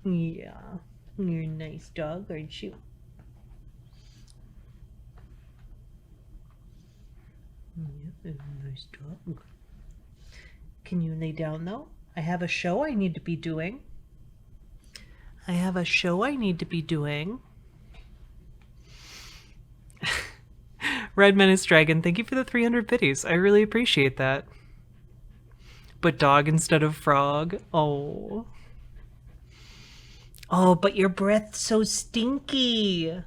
Speaker 1: Yeah, you're a nice dog, aren't you? Yeah, a nice dog. Can you lay down though? I have a show I need to be doing. Red Menace Dragon, thank you for the 300 biddies. I really appreciate that. But dog instead of frog. Oh. Oh, but your breath's so stinky.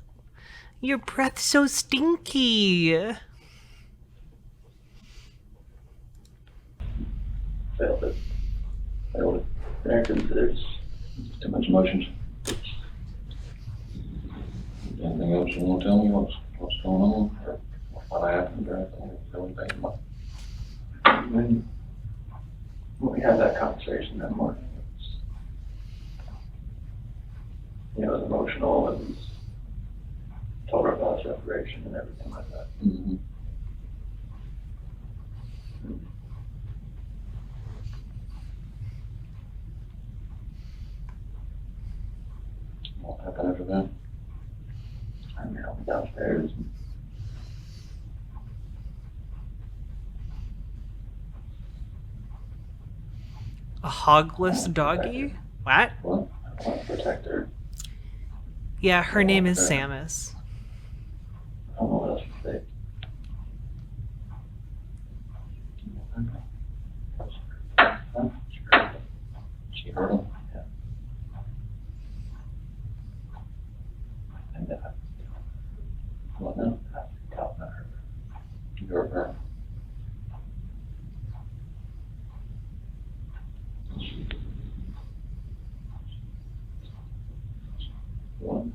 Speaker 1: Your breath's so stinky.
Speaker 10: Failed it. There's too much emotions.
Speaker 7: Anything else you want to tell me? What's going on? Or what happened or anything?
Speaker 10: When we had that conversation that morning, it was emotional and told her about separation and everything like that.
Speaker 7: Mm-hmm. What happened after that?
Speaker 10: I mean, I went downstairs.
Speaker 1: A hogless doggy? What?
Speaker 10: What? I want to protect her.
Speaker 1: Yeah, her name is Samus.
Speaker 10: I don't know what else to say.
Speaker 7: She heard him?
Speaker 10: Yeah. And well, no, I taught her.
Speaker 7: You heard her?
Speaker 10: One,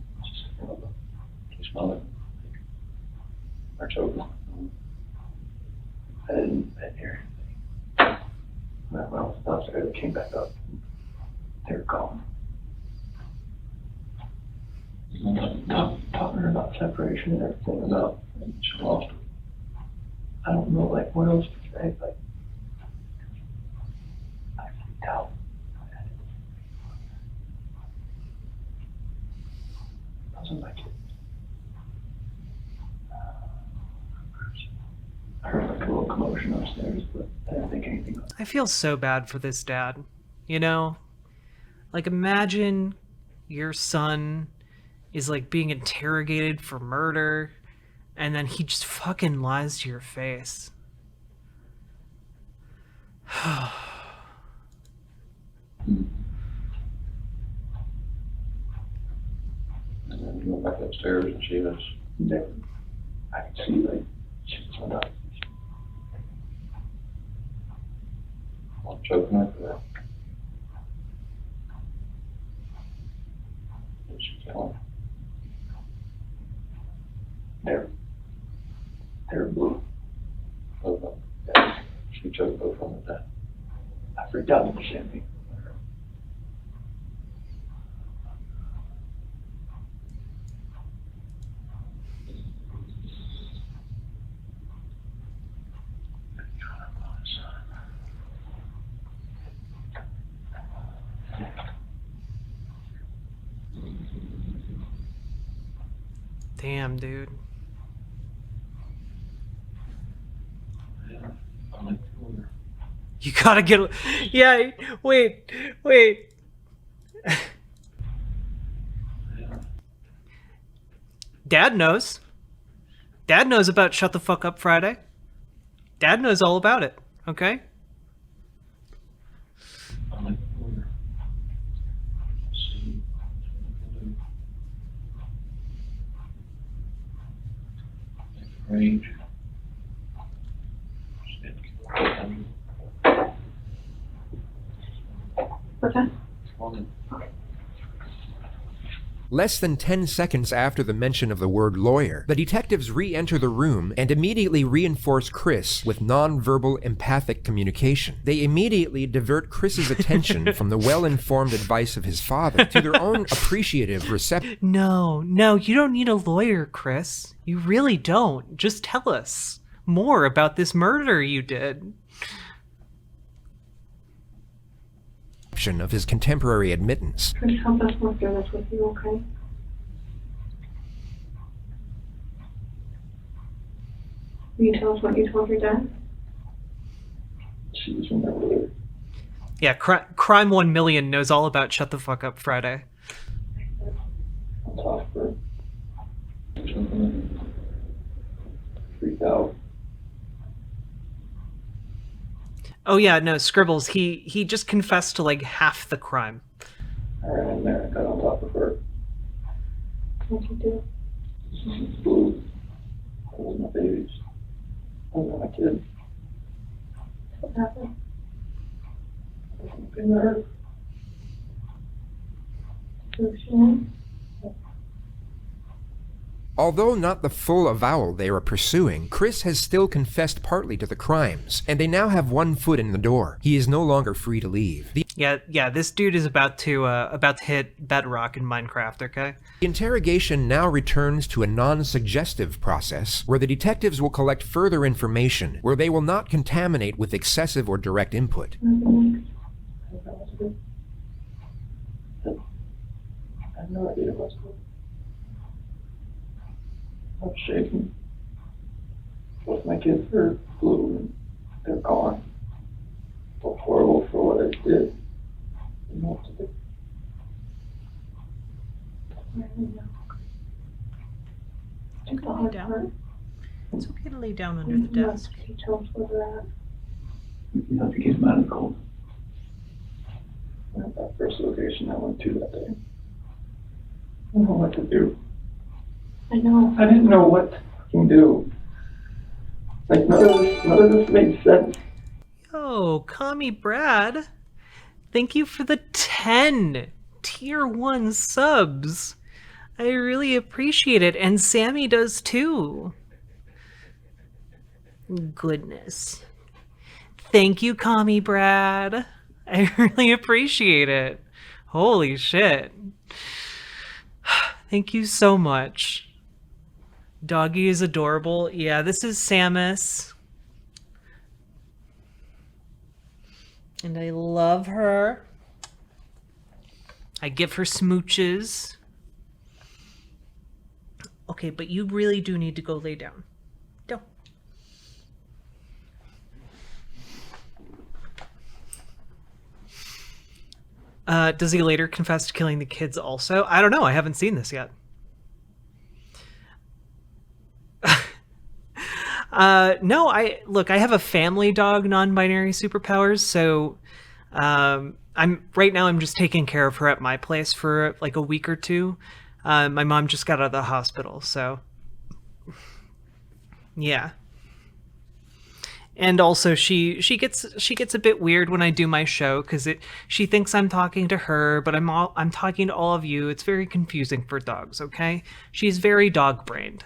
Speaker 7: She smelled it? Or choked it?
Speaker 10: I didn't hear anything. When I was downstairs, I came back up. They were gone. Talking to her about separation and everything about, and she lost her. I don't know, like, what else to say, like, I freaked out. Those are my kids. I heard like a little commotion upstairs, but I didn't think anything of it.
Speaker 1: I feel so bad for this dad. You know? Like, imagine your son is like being interrogated for murder, and then he just fucking lies to your face.
Speaker 7: And then you went back upstairs and she was...
Speaker 10: There, I could see like she was on top.
Speaker 7: Well, choking her for that. Did she kill him?
Speaker 10: They're blue.
Speaker 7: Both of them.
Speaker 10: Yeah.
Speaker 7: She choked both of them to death.
Speaker 10: I freaked out when she hit me.
Speaker 1: Damn, dude. You gotta get... Yeah, wait. Dad knows. Dad knows about Shut the Fuck Up Friday. Dad knows all about it, okay?
Speaker 7: Range.
Speaker 12: What's that?
Speaker 2: Less than 10 seconds after the mention of the word lawyer, the detectives re-enter the room and immediately reinforce Chris with non-verbal empathic communication. They immediately divert Chris's attention from the well-informed advice of his father to their own appreciative reception.
Speaker 1: No, you don't need a lawyer, Chris. You really don't. Just tell us more about this murder you did.
Speaker 2: Of his contemporary admittance.
Speaker 12: Chris, help us work through this with you, okay? Will you tell us what you told your dad?
Speaker 7: She was remembered.
Speaker 1: Yeah, Crime 1 Million knows all about Shut the Fuck Up Friday.
Speaker 7: On top of her. Freaked out.
Speaker 1: Oh yeah, no, Scribbles, he just confessed to like half the crime.
Speaker 7: I ran in there and got on top of her.
Speaker 12: What'd you do?
Speaker 7: Blue. Holding my babies. Holding my kids.
Speaker 12: What happened?
Speaker 7: In there.
Speaker 12: Who's she in?
Speaker 2: Although not the full avowal they are pursuing, Chris has still confessed partly to the crimes, and they now have one foot in the door. He is no longer free to leave.
Speaker 1: Yeah, this dude is about to hit bedrock in Minecraft, okay?
Speaker 2: The interrogation now returns to a non-suggestive process, where the detectives will collect further information, where they will not contaminate with excessive or direct input.
Speaker 7: I have no idea what's going on. I'm shaking. Both my kids are blue and they're gone. So horrible for what I did. You know what to do.
Speaker 11: You can lay down. It's okay to lay down under the desk.
Speaker 12: Can you tell us where they're at?
Speaker 7: You have to keep them out of the cold. At that first location I went to that day. I don't know what to do.
Speaker 12: I know.
Speaker 7: I didn't know what to fucking do. Like, none of this made sense.
Speaker 1: Yo, Commie Brad, thank you for the 10 Tier 1 subs. I really appreciate it, and Sammy does too. Goodness. Thank you, Commie Brad. I really appreciate it. Holy shit. Thank you so much. Doggy is adorable. Yeah, this is Samus. And I love her. I give her smooches. Okay, but you really do need to go lay down. Go. Does he later confess to killing the kids also? I don't know. I haven't seen this yet. No, I have a family dog, non-binary superpowers, so I'm just taking care of her at my place for like a week or two. My mom just got out of the hospital, so yeah. And also she gets a bit weird when I do my show because she thinks I'm talking to her, but I'm talking to all of you. It's very confusing for dogs, okay? She's very dog-brained.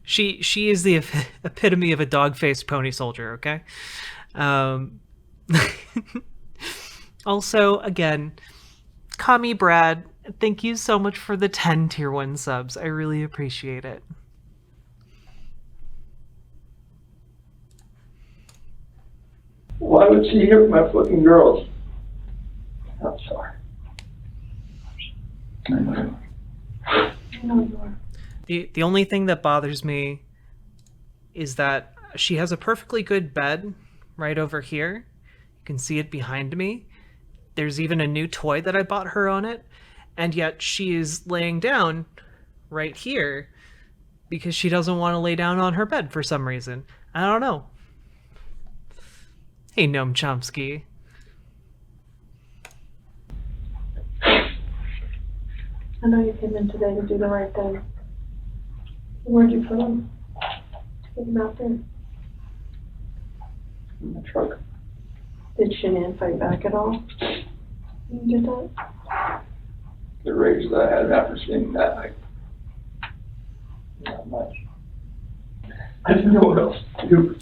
Speaker 1: She is the epitome of a dog-faced pony soldier, okay? Also, again, Commie Brad, thank you so much for the 10 Tier 1 subs. I really appreciate it.
Speaker 7: Why would she hit my fucking girls? I'm sorry. I know
Speaker 1: The only thing that bothers me is that she has a perfectly good bed right over here. You can see it behind me. There's even a new toy that I bought her on it, and yet she is laying down right here because she doesn't want to lay down on her bed for some reason. I don't know. Hey, Noam Chomsky.
Speaker 12: I know you came in today to do the right thing. Where'd you put him? Take him out there.
Speaker 10: In the truck.
Speaker 12: Did Shanann fight back at all? You did that?
Speaker 10: The rage that I had after seeing that, not much. I didn't know what else to do.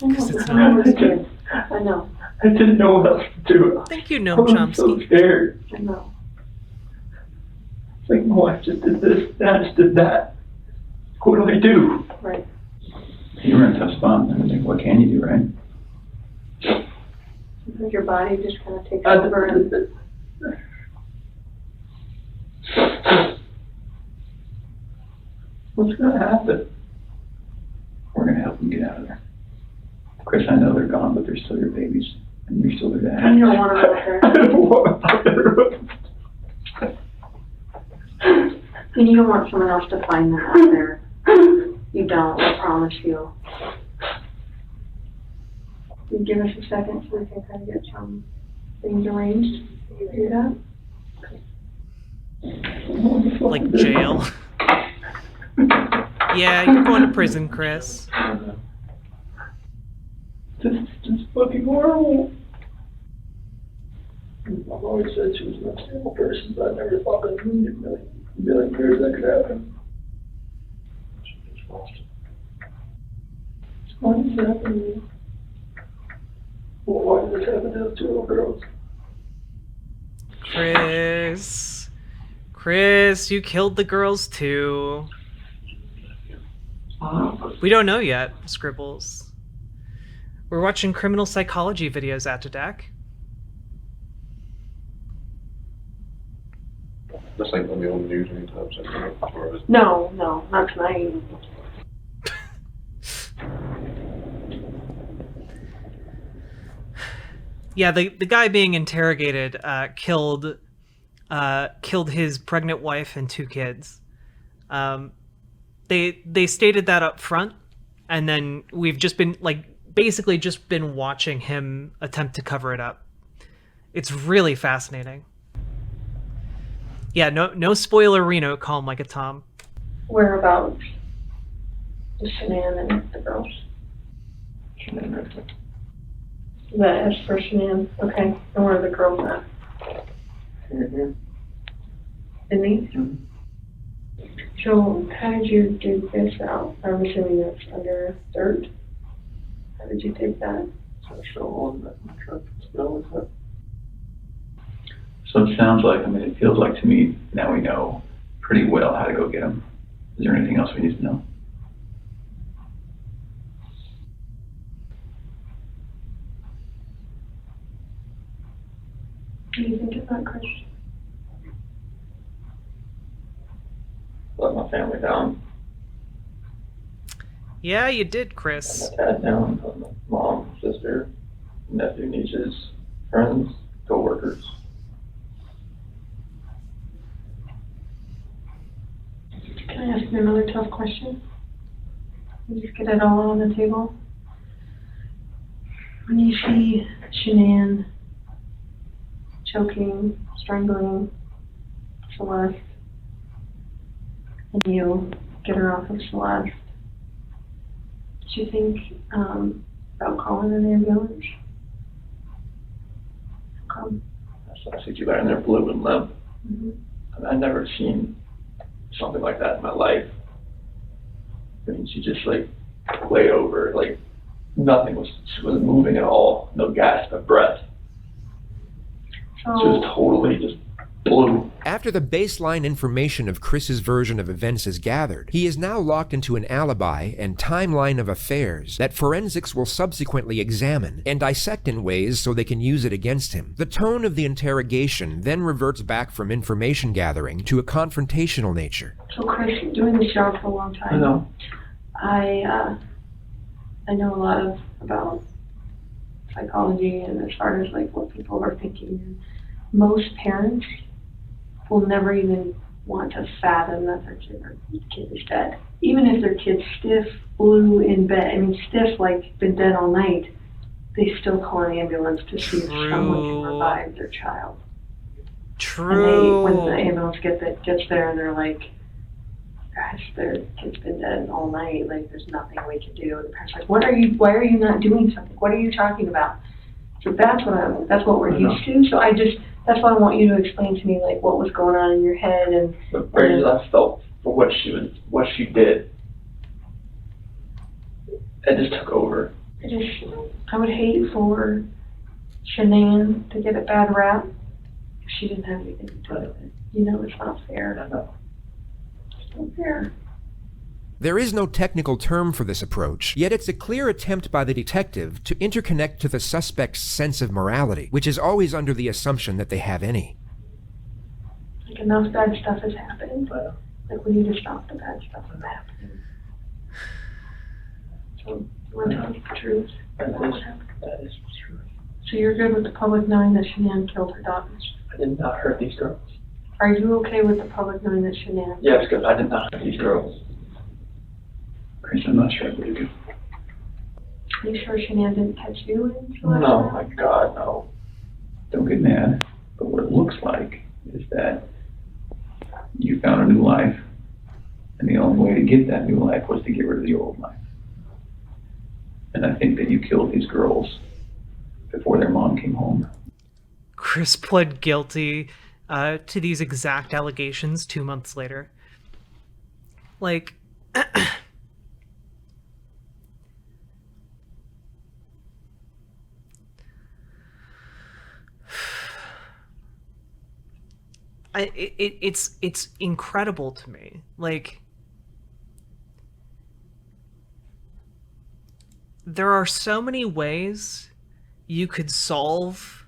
Speaker 12: I know.
Speaker 10: I didn't know what else to do.
Speaker 1: Thank you, Noam Chomsky.
Speaker 10: I'm so scared.
Speaker 12: I know.
Speaker 10: It's like, no, I just did this, and I just did that. What do I do?
Speaker 12: Right.
Speaker 10: You were in a tough spot. I mean, what can you do, right?
Speaker 12: Sometimes your body just kind of takes over and...
Speaker 10: What's going to happen? We're going to help them get out of there. Chris, I know they're gone, but they're still your babies. And you're still their dad.
Speaker 12: I don't want them out there.
Speaker 10: I don't want them out there.
Speaker 12: And you don't want someone else to find them out there. You don't, I promise you. You give us a second so we can kind of get some things arranged. Can you do that?
Speaker 1: Like jail. Yeah, you're going to prison, Chris.
Speaker 10: This is just fucking horrible. I've always said she was an unstable person, but I never thought that in a million years that could happen. Why did this happen to me? Well, why did this happen to those two little girls?
Speaker 1: Chris, you killed the girls too. We don't know yet, Scribbles. We're watching criminal psychology videos at JCS.
Speaker 14: That's like on the old news anytime soon.
Speaker 12: No, not tonight.
Speaker 1: Yeah, the guy being interrogated killed his pregnant wife and 2 kids. They stated that up front, and then we've just been basically just been watching him attempt to cover it up. It's really fascinating. Yeah, no spoiler-reno, calm like a Tom.
Speaker 12: Whereabouts? The Shanann and the girls. That is for Shanann. Okay. And where are the girls at?
Speaker 10: Here.
Speaker 12: In these? So how did you do this out? I'm assuming that's under dirt. How did you take that?
Speaker 10: So it sounds like, it feels like to me, now we know pretty well how to go get them. Is there anything else we need to know?
Speaker 12: What do you think of that, Chris?
Speaker 10: Let my family down.
Speaker 1: Yeah, you did, Chris.
Speaker 10: Let my dad down. Let my mom, sister, nephew, nieces, friends, co-workers.
Speaker 12: Can I ask you another tough question? You just get it all on the table. When you see Shanann choking, strangling Celeste, and you get her off of Celeste, do you think about calling an ambulance?
Speaker 10: I see you got in there blue and limp. I've never seen something like that in my life. She just lay over, nothing she wasn't moving at all, no gasp of breath.
Speaker 12: So,
Speaker 10: She was totally just
Speaker 7: blue.
Speaker 2: After the baseline information of Chris's version of events is gathered, he is now locked into an alibi and timeline of affairs that forensics will subsequently examine and dissect in ways so they can use it against him. The tone of the interrogation then reverts back from information gathering to a confrontational nature.
Speaker 12: So Chris, you've been doing this job for a long time.
Speaker 10: I know.
Speaker 12: I know a lot about psychology and as far as like what people are thinking. Most parents will never even want to fathom that their kid is dead. Even if their kid's stiff, blue in bed, I mean stiff like been dead all night, they still call an ambulance to see if someone can revive their child.
Speaker 1: True.
Speaker 12: And when the ambulance gets there and they're like, gosh, their kid's been dead all night, like there's nothing we can do. And the parents are like, why are you not doing something? What are you talking about? So that's what we're used to. So that's why I want you to explain to me like what was going on in your head and
Speaker 10: The rage I felt for what she did, it just took over.
Speaker 12: I would hate for Shanann to get a bad rap if she didn't have anything to do with it. You know, it's not fair.
Speaker 10: I know.
Speaker 12: It's not fair.
Speaker 2: There is no technical term for this approach, yet it's a clear attempt by the detective to interconnect to the suspect's sense of morality, which is always under the assumption that they have any.
Speaker 12: Like enough bad stuff has happened. Like we need to stop the bad stuff from happening. So you want to tell me the truth?
Speaker 10: That is true.
Speaker 12: So you're good with the public knowing that Shanann killed her daughters?
Speaker 10: I did not hurt these girls.
Speaker 12: Are you okay with the public knowing that Shanann?
Speaker 10: Yes, because I did not hurt these girls. Chris, I'm not sure I would do.
Speaker 12: Are you sure Shanann didn't catch you?
Speaker 10: No, my God, no. Don't get mad. But what it looks like is that you found a new life, and the only way to get that new life was to get rid of the old life. And I think that you killed these girls before their mom came home.
Speaker 1: Chris pled guilty to these exact allegations 2 months later. Like, it's incredible to me. Like, there are so many ways you could solve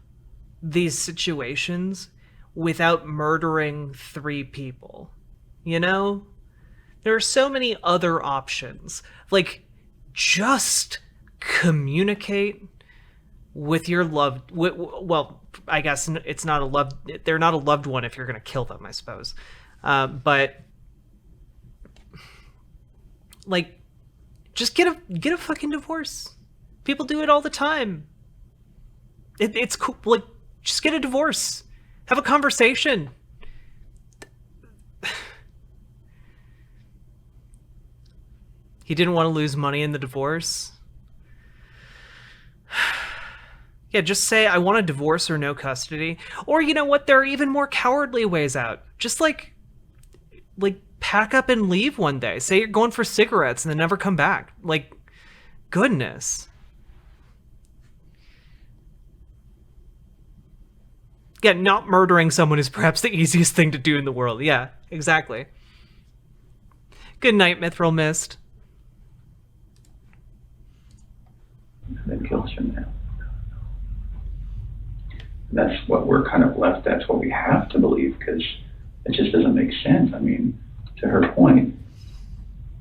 Speaker 1: these situations without murdering 3 people. You know? There are so many other options. Like, just communicate with your loved... Well, I guess it's not a loved... They're not a loved one if you're going to kill them, I suppose. But, like, just get a fucking divorce. People do it all the time. It's cool. Like, just get a divorce. Have a conversation. He didn't want to lose money in the divorce. Yeah, just say, I want a divorce or no custody. Or, you know what, there are even more cowardly ways out. Just, like pack up and leave one day. Say you're going for cigarettes and then never come back. Like, goodness. Yeah, not murdering someone is perhaps the easiest thing to do in the world. Yeah, exactly. Good night, Mithril Mist.
Speaker 7: That kills him now. That's what we're kind of left, that's what we have to believe, because it just doesn't make sense. I mean, to her point,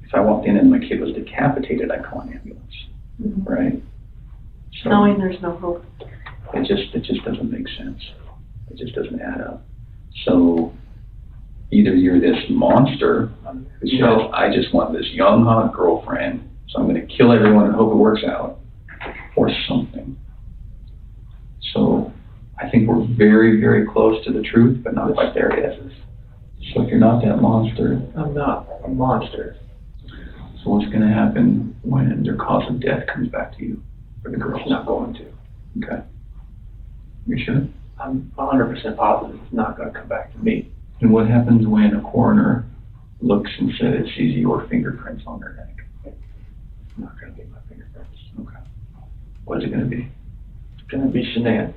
Speaker 7: if I walked in and my kid was decapitated, I'd call an ambulance, right? So
Speaker 12: knowing there's no hope.
Speaker 7: It just doesn't make sense. It just doesn't add up. So either you're this monster who says, I just want this young, hot girlfriend, so I'm going to kill everyone and hope it works out, or something. So I think we're very, very close to the truth, but not quite there yet. So if you're not that monster...
Speaker 10: I'm not a monster.
Speaker 7: So what's going to happen when their cause of death comes back to you? Or the girl's not going to? Okay. You sure?
Speaker 10: I'm 100% positive it's not going to come back to me.
Speaker 7: And what happens when a coroner looks and says it sees your fingerprints on their neck?
Speaker 10: It's not going to be my fingerprints.
Speaker 7: Okay. What's it going to be?
Speaker 10: It's going to be Shanann's.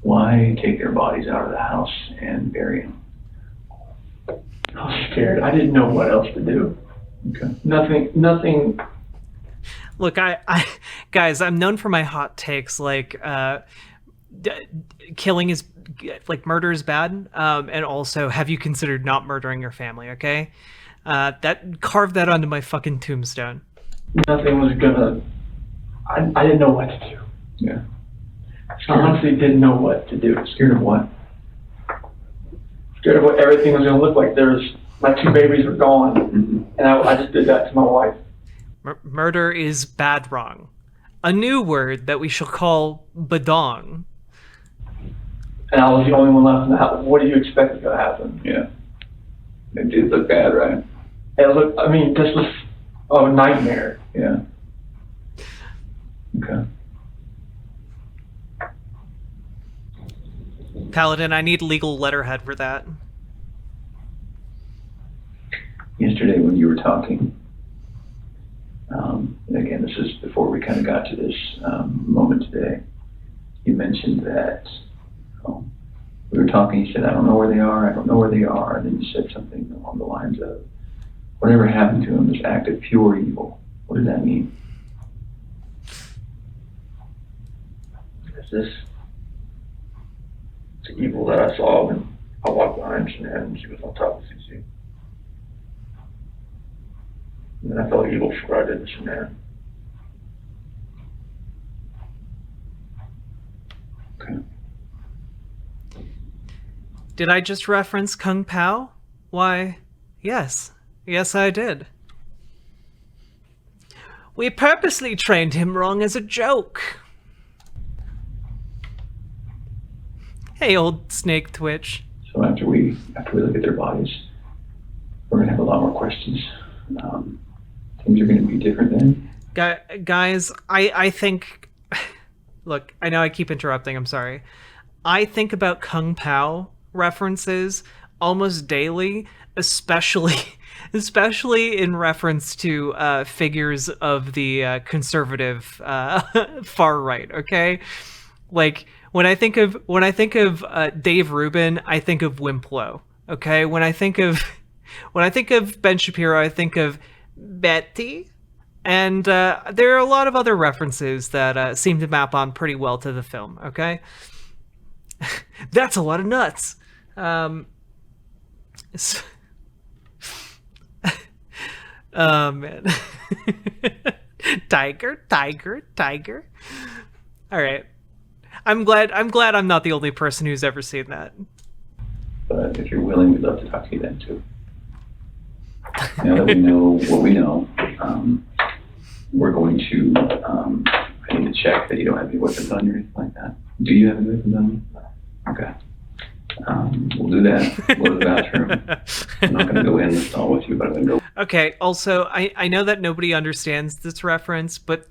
Speaker 10: Why take their bodies out of the house and bury them? I was scared. I didn't know what else to do.
Speaker 7: Okay.
Speaker 10: Nothing.
Speaker 1: Look, guys, I'm known for my hot takes, like killing is, like, murder is bad, and also, have you considered not murdering your family? Okay, carve that onto my fucking tombstone.
Speaker 10: Nothing was gonna. I didn't know what to do.
Speaker 7: Yeah.
Speaker 10: I honestly didn't know what to do.
Speaker 7: Scared of what?
Speaker 10: Scared of what everything was gonna look like. My 2 babies were gone, and I just did that to my wife.
Speaker 1: Murder is bad wrong. A new word that we shall call badong.
Speaker 10: And I was the only one left in the house. What do you expect is gonna happen?
Speaker 7: Yeah. It did look bad, right?
Speaker 10: This was a nightmare.
Speaker 7: Yeah. Okay.
Speaker 1: Paladin, I need legal letterhead for that.
Speaker 7: Yesterday when you were talking, and again, this is before we kind of got to this moment today, you mentioned that we were talking, you said, I don't know where they are, and then you said something along the lines of, whatever happened to them is act of pure evil. What does that mean?
Speaker 14: It's evil that I saw when I walked behind Shanann and she was on top of CC. And then I felt evil for what I did to Shanann.
Speaker 7: Okay.
Speaker 1: Did I just reference Kung Pao? Why, yes. Yes, I did. We purposely trained him wrong as a joke. Hey, old snake twitch.
Speaker 7: So after we look at their bodies, we're gonna have a lot more questions. Things are gonna be different then.
Speaker 1: Guys, I think... Look, I know I keep interrupting, I'm sorry. I think about Kung Pao references almost daily, especially in reference to figures of the conservative far right, okay? Like, when I think of Dave Rubin, I think of Wimplo, okay? When I think of Ben Shapiro, I think of Betty. And there are a lot of other references that seem to map on pretty well to the film, okay? That's a lot of nuts. Oh, man. Tiger. All right. I'm glad I'm not the only person who's ever seen that.
Speaker 7: But if you're willing, we'd love to talk to you then too. Now that we know what we know, we're going to, I need to check that you don't have any weapons on you or anything like that. Do you have any weapons on you? Okay. We'll do that. We'll go to the bathroom. I'm not going to go in and stall with you, but I'm going to go.
Speaker 1: Okay, also, I know that nobody understands this reference, but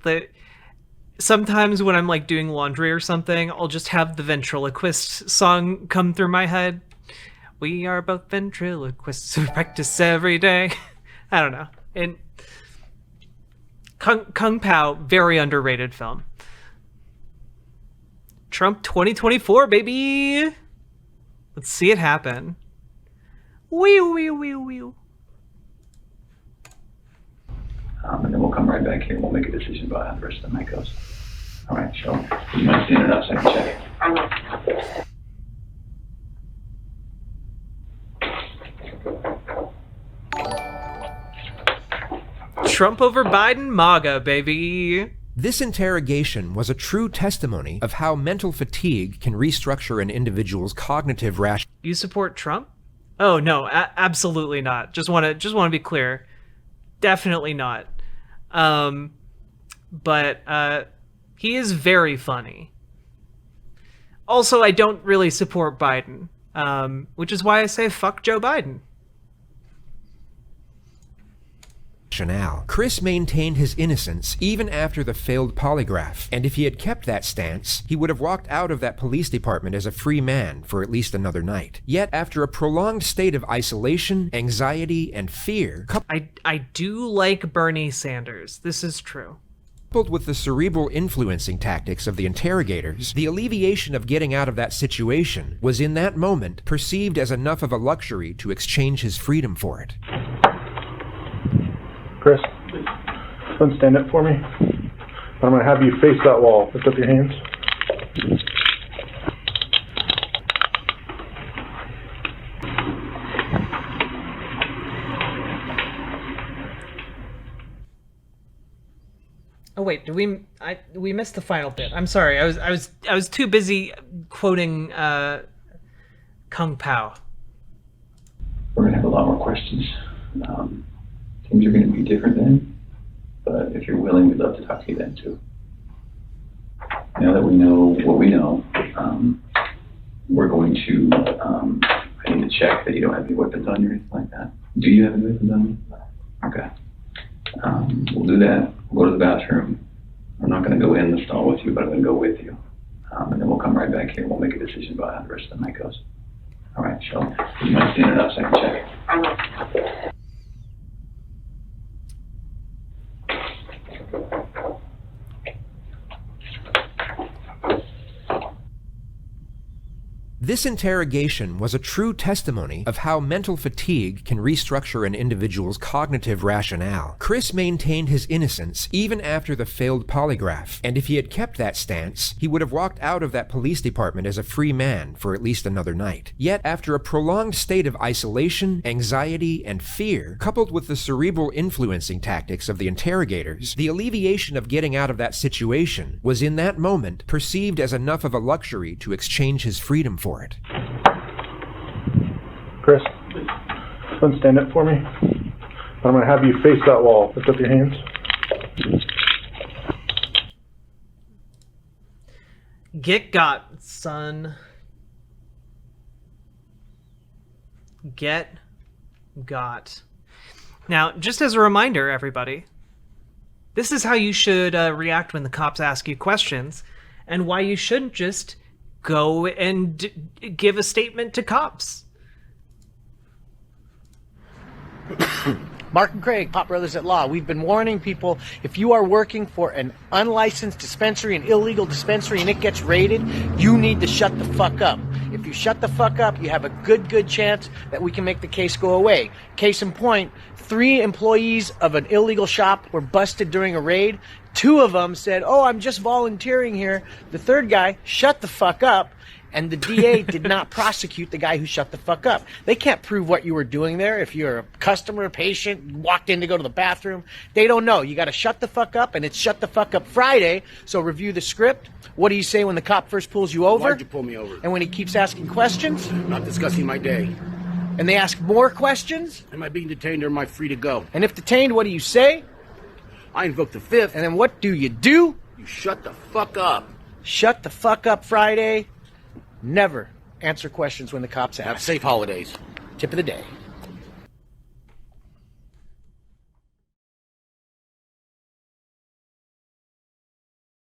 Speaker 1: sometimes when I'm like doing laundry or something, I'll just have the ventriloquist song come through my head. We are both ventriloquists who practice every day. I don't know. And Kung Pao, very underrated film. Trump 2024, baby. Let's see it happen. Wee.
Speaker 7: And then we'll come right back here and we'll make a decision about how the rest of the night goes. All right, so you might stand it up so I can check.
Speaker 1: Trump over Biden, MAGA, baby.
Speaker 2: This interrogation was a true testimony of how mental fatigue can restructure an individual's cognitive rationale.
Speaker 1: You support Trump? Oh no, absolutely not. Just want to be clear. Definitely not. But he is very funny. Also, I don't really support Biden, which is why I say fuck Joe Biden.
Speaker 2: Chris maintained his innocence even after the failed polygraph, and if he had kept that stance, he would have walked out of that police department as a free man for at least another night. Yet, after a prolonged state of isolation, anxiety, and fear...
Speaker 1: I do like Bernie Sanders. This is true.
Speaker 2: Coupled with the cerebral influencing tactics of the interrogators, the alleviation of getting out of that situation was in that moment perceived as enough of a luxury to exchange his freedom for it.
Speaker 14: Chris, don't stand up for me. But I'm going to have you face that wall. Lift up your hands.
Speaker 1: Oh wait, we missed the final bit. I'm sorry. I was too busy quoting Kung Pao.
Speaker 7: We're going to have a lot more questions. Things are going to be different then, but if you're willing, we'd love to talk to you then too. Now that we know what we know, we're going to, I need to check that you don't have any weapons on you or anything like that. Do you have any weapons on you? Okay. We'll do that. We'll go to the bathroom. I'm not going to go in the stall with you, but I'm going to go with you. And then we'll come right back here and we'll make a decision about how the rest of the night goes. All right, Shelley, you might stand it up so I can check.
Speaker 2: This interrogation was a true testimony of how mental fatigue can restructure an individual's cognitive rationale. Chris maintained his innocence even after the failed polygraph, and if he had kept that stance, he would have walked out of that police department as a free man for at least another night. Yet, after a prolonged state of isolation, anxiety, and fear, coupled with the cerebral influencing tactics of the interrogators, the alleviation of getting out of that situation was in that moment perceived as enough of a luxury to exchange his freedom for it.
Speaker 14: Chris, don't stand up for me. But I'm going to have you face that wall. Lift up your hands.
Speaker 1: Get got, son. Get got. Now, just as a reminder, everybody, this is how you should react when the cops ask you questions, and why you shouldn't just go and give a statement to cops.
Speaker 8: Mark and Craig, Pop Brothers at Law. We've been warning people, if you are working for an unlicensed dispensary, an illegal dispensary, and it gets raided, you need to shut the fuck up. If you shut the fuck up, you have a good chance that we can make the case go away. Case in point, 3 employees of an illegal shop were busted during a raid. 2 of them said, "Oh, I'm just volunteering here." The third guy shut the fuck up, and the DA did not prosecute the guy who shut the fuck up. They can't prove what you were doing there. If you're a customer, a patient, you walked in to go to the bathroom, they don't know. You got to shut the fuck up, and it's Shut the Fuck Up Friday, so review the script. What do you say when the cop first pulls you over?
Speaker 9: Why'd you pull me over?
Speaker 8: And when he keeps asking questions?
Speaker 9: Not discussing my day.
Speaker 8: And they ask more questions?
Speaker 9: Am I being detained or am I free to go?
Speaker 8: And if detained, what do you say?
Speaker 9: I invoke the 5th.
Speaker 8: And then what do? You
Speaker 9: shut the fuck up.
Speaker 8: Shut the fuck up Friday. Never answer questions when the cops ask.
Speaker 9: Have safe holidays.
Speaker 8: Tip of the day.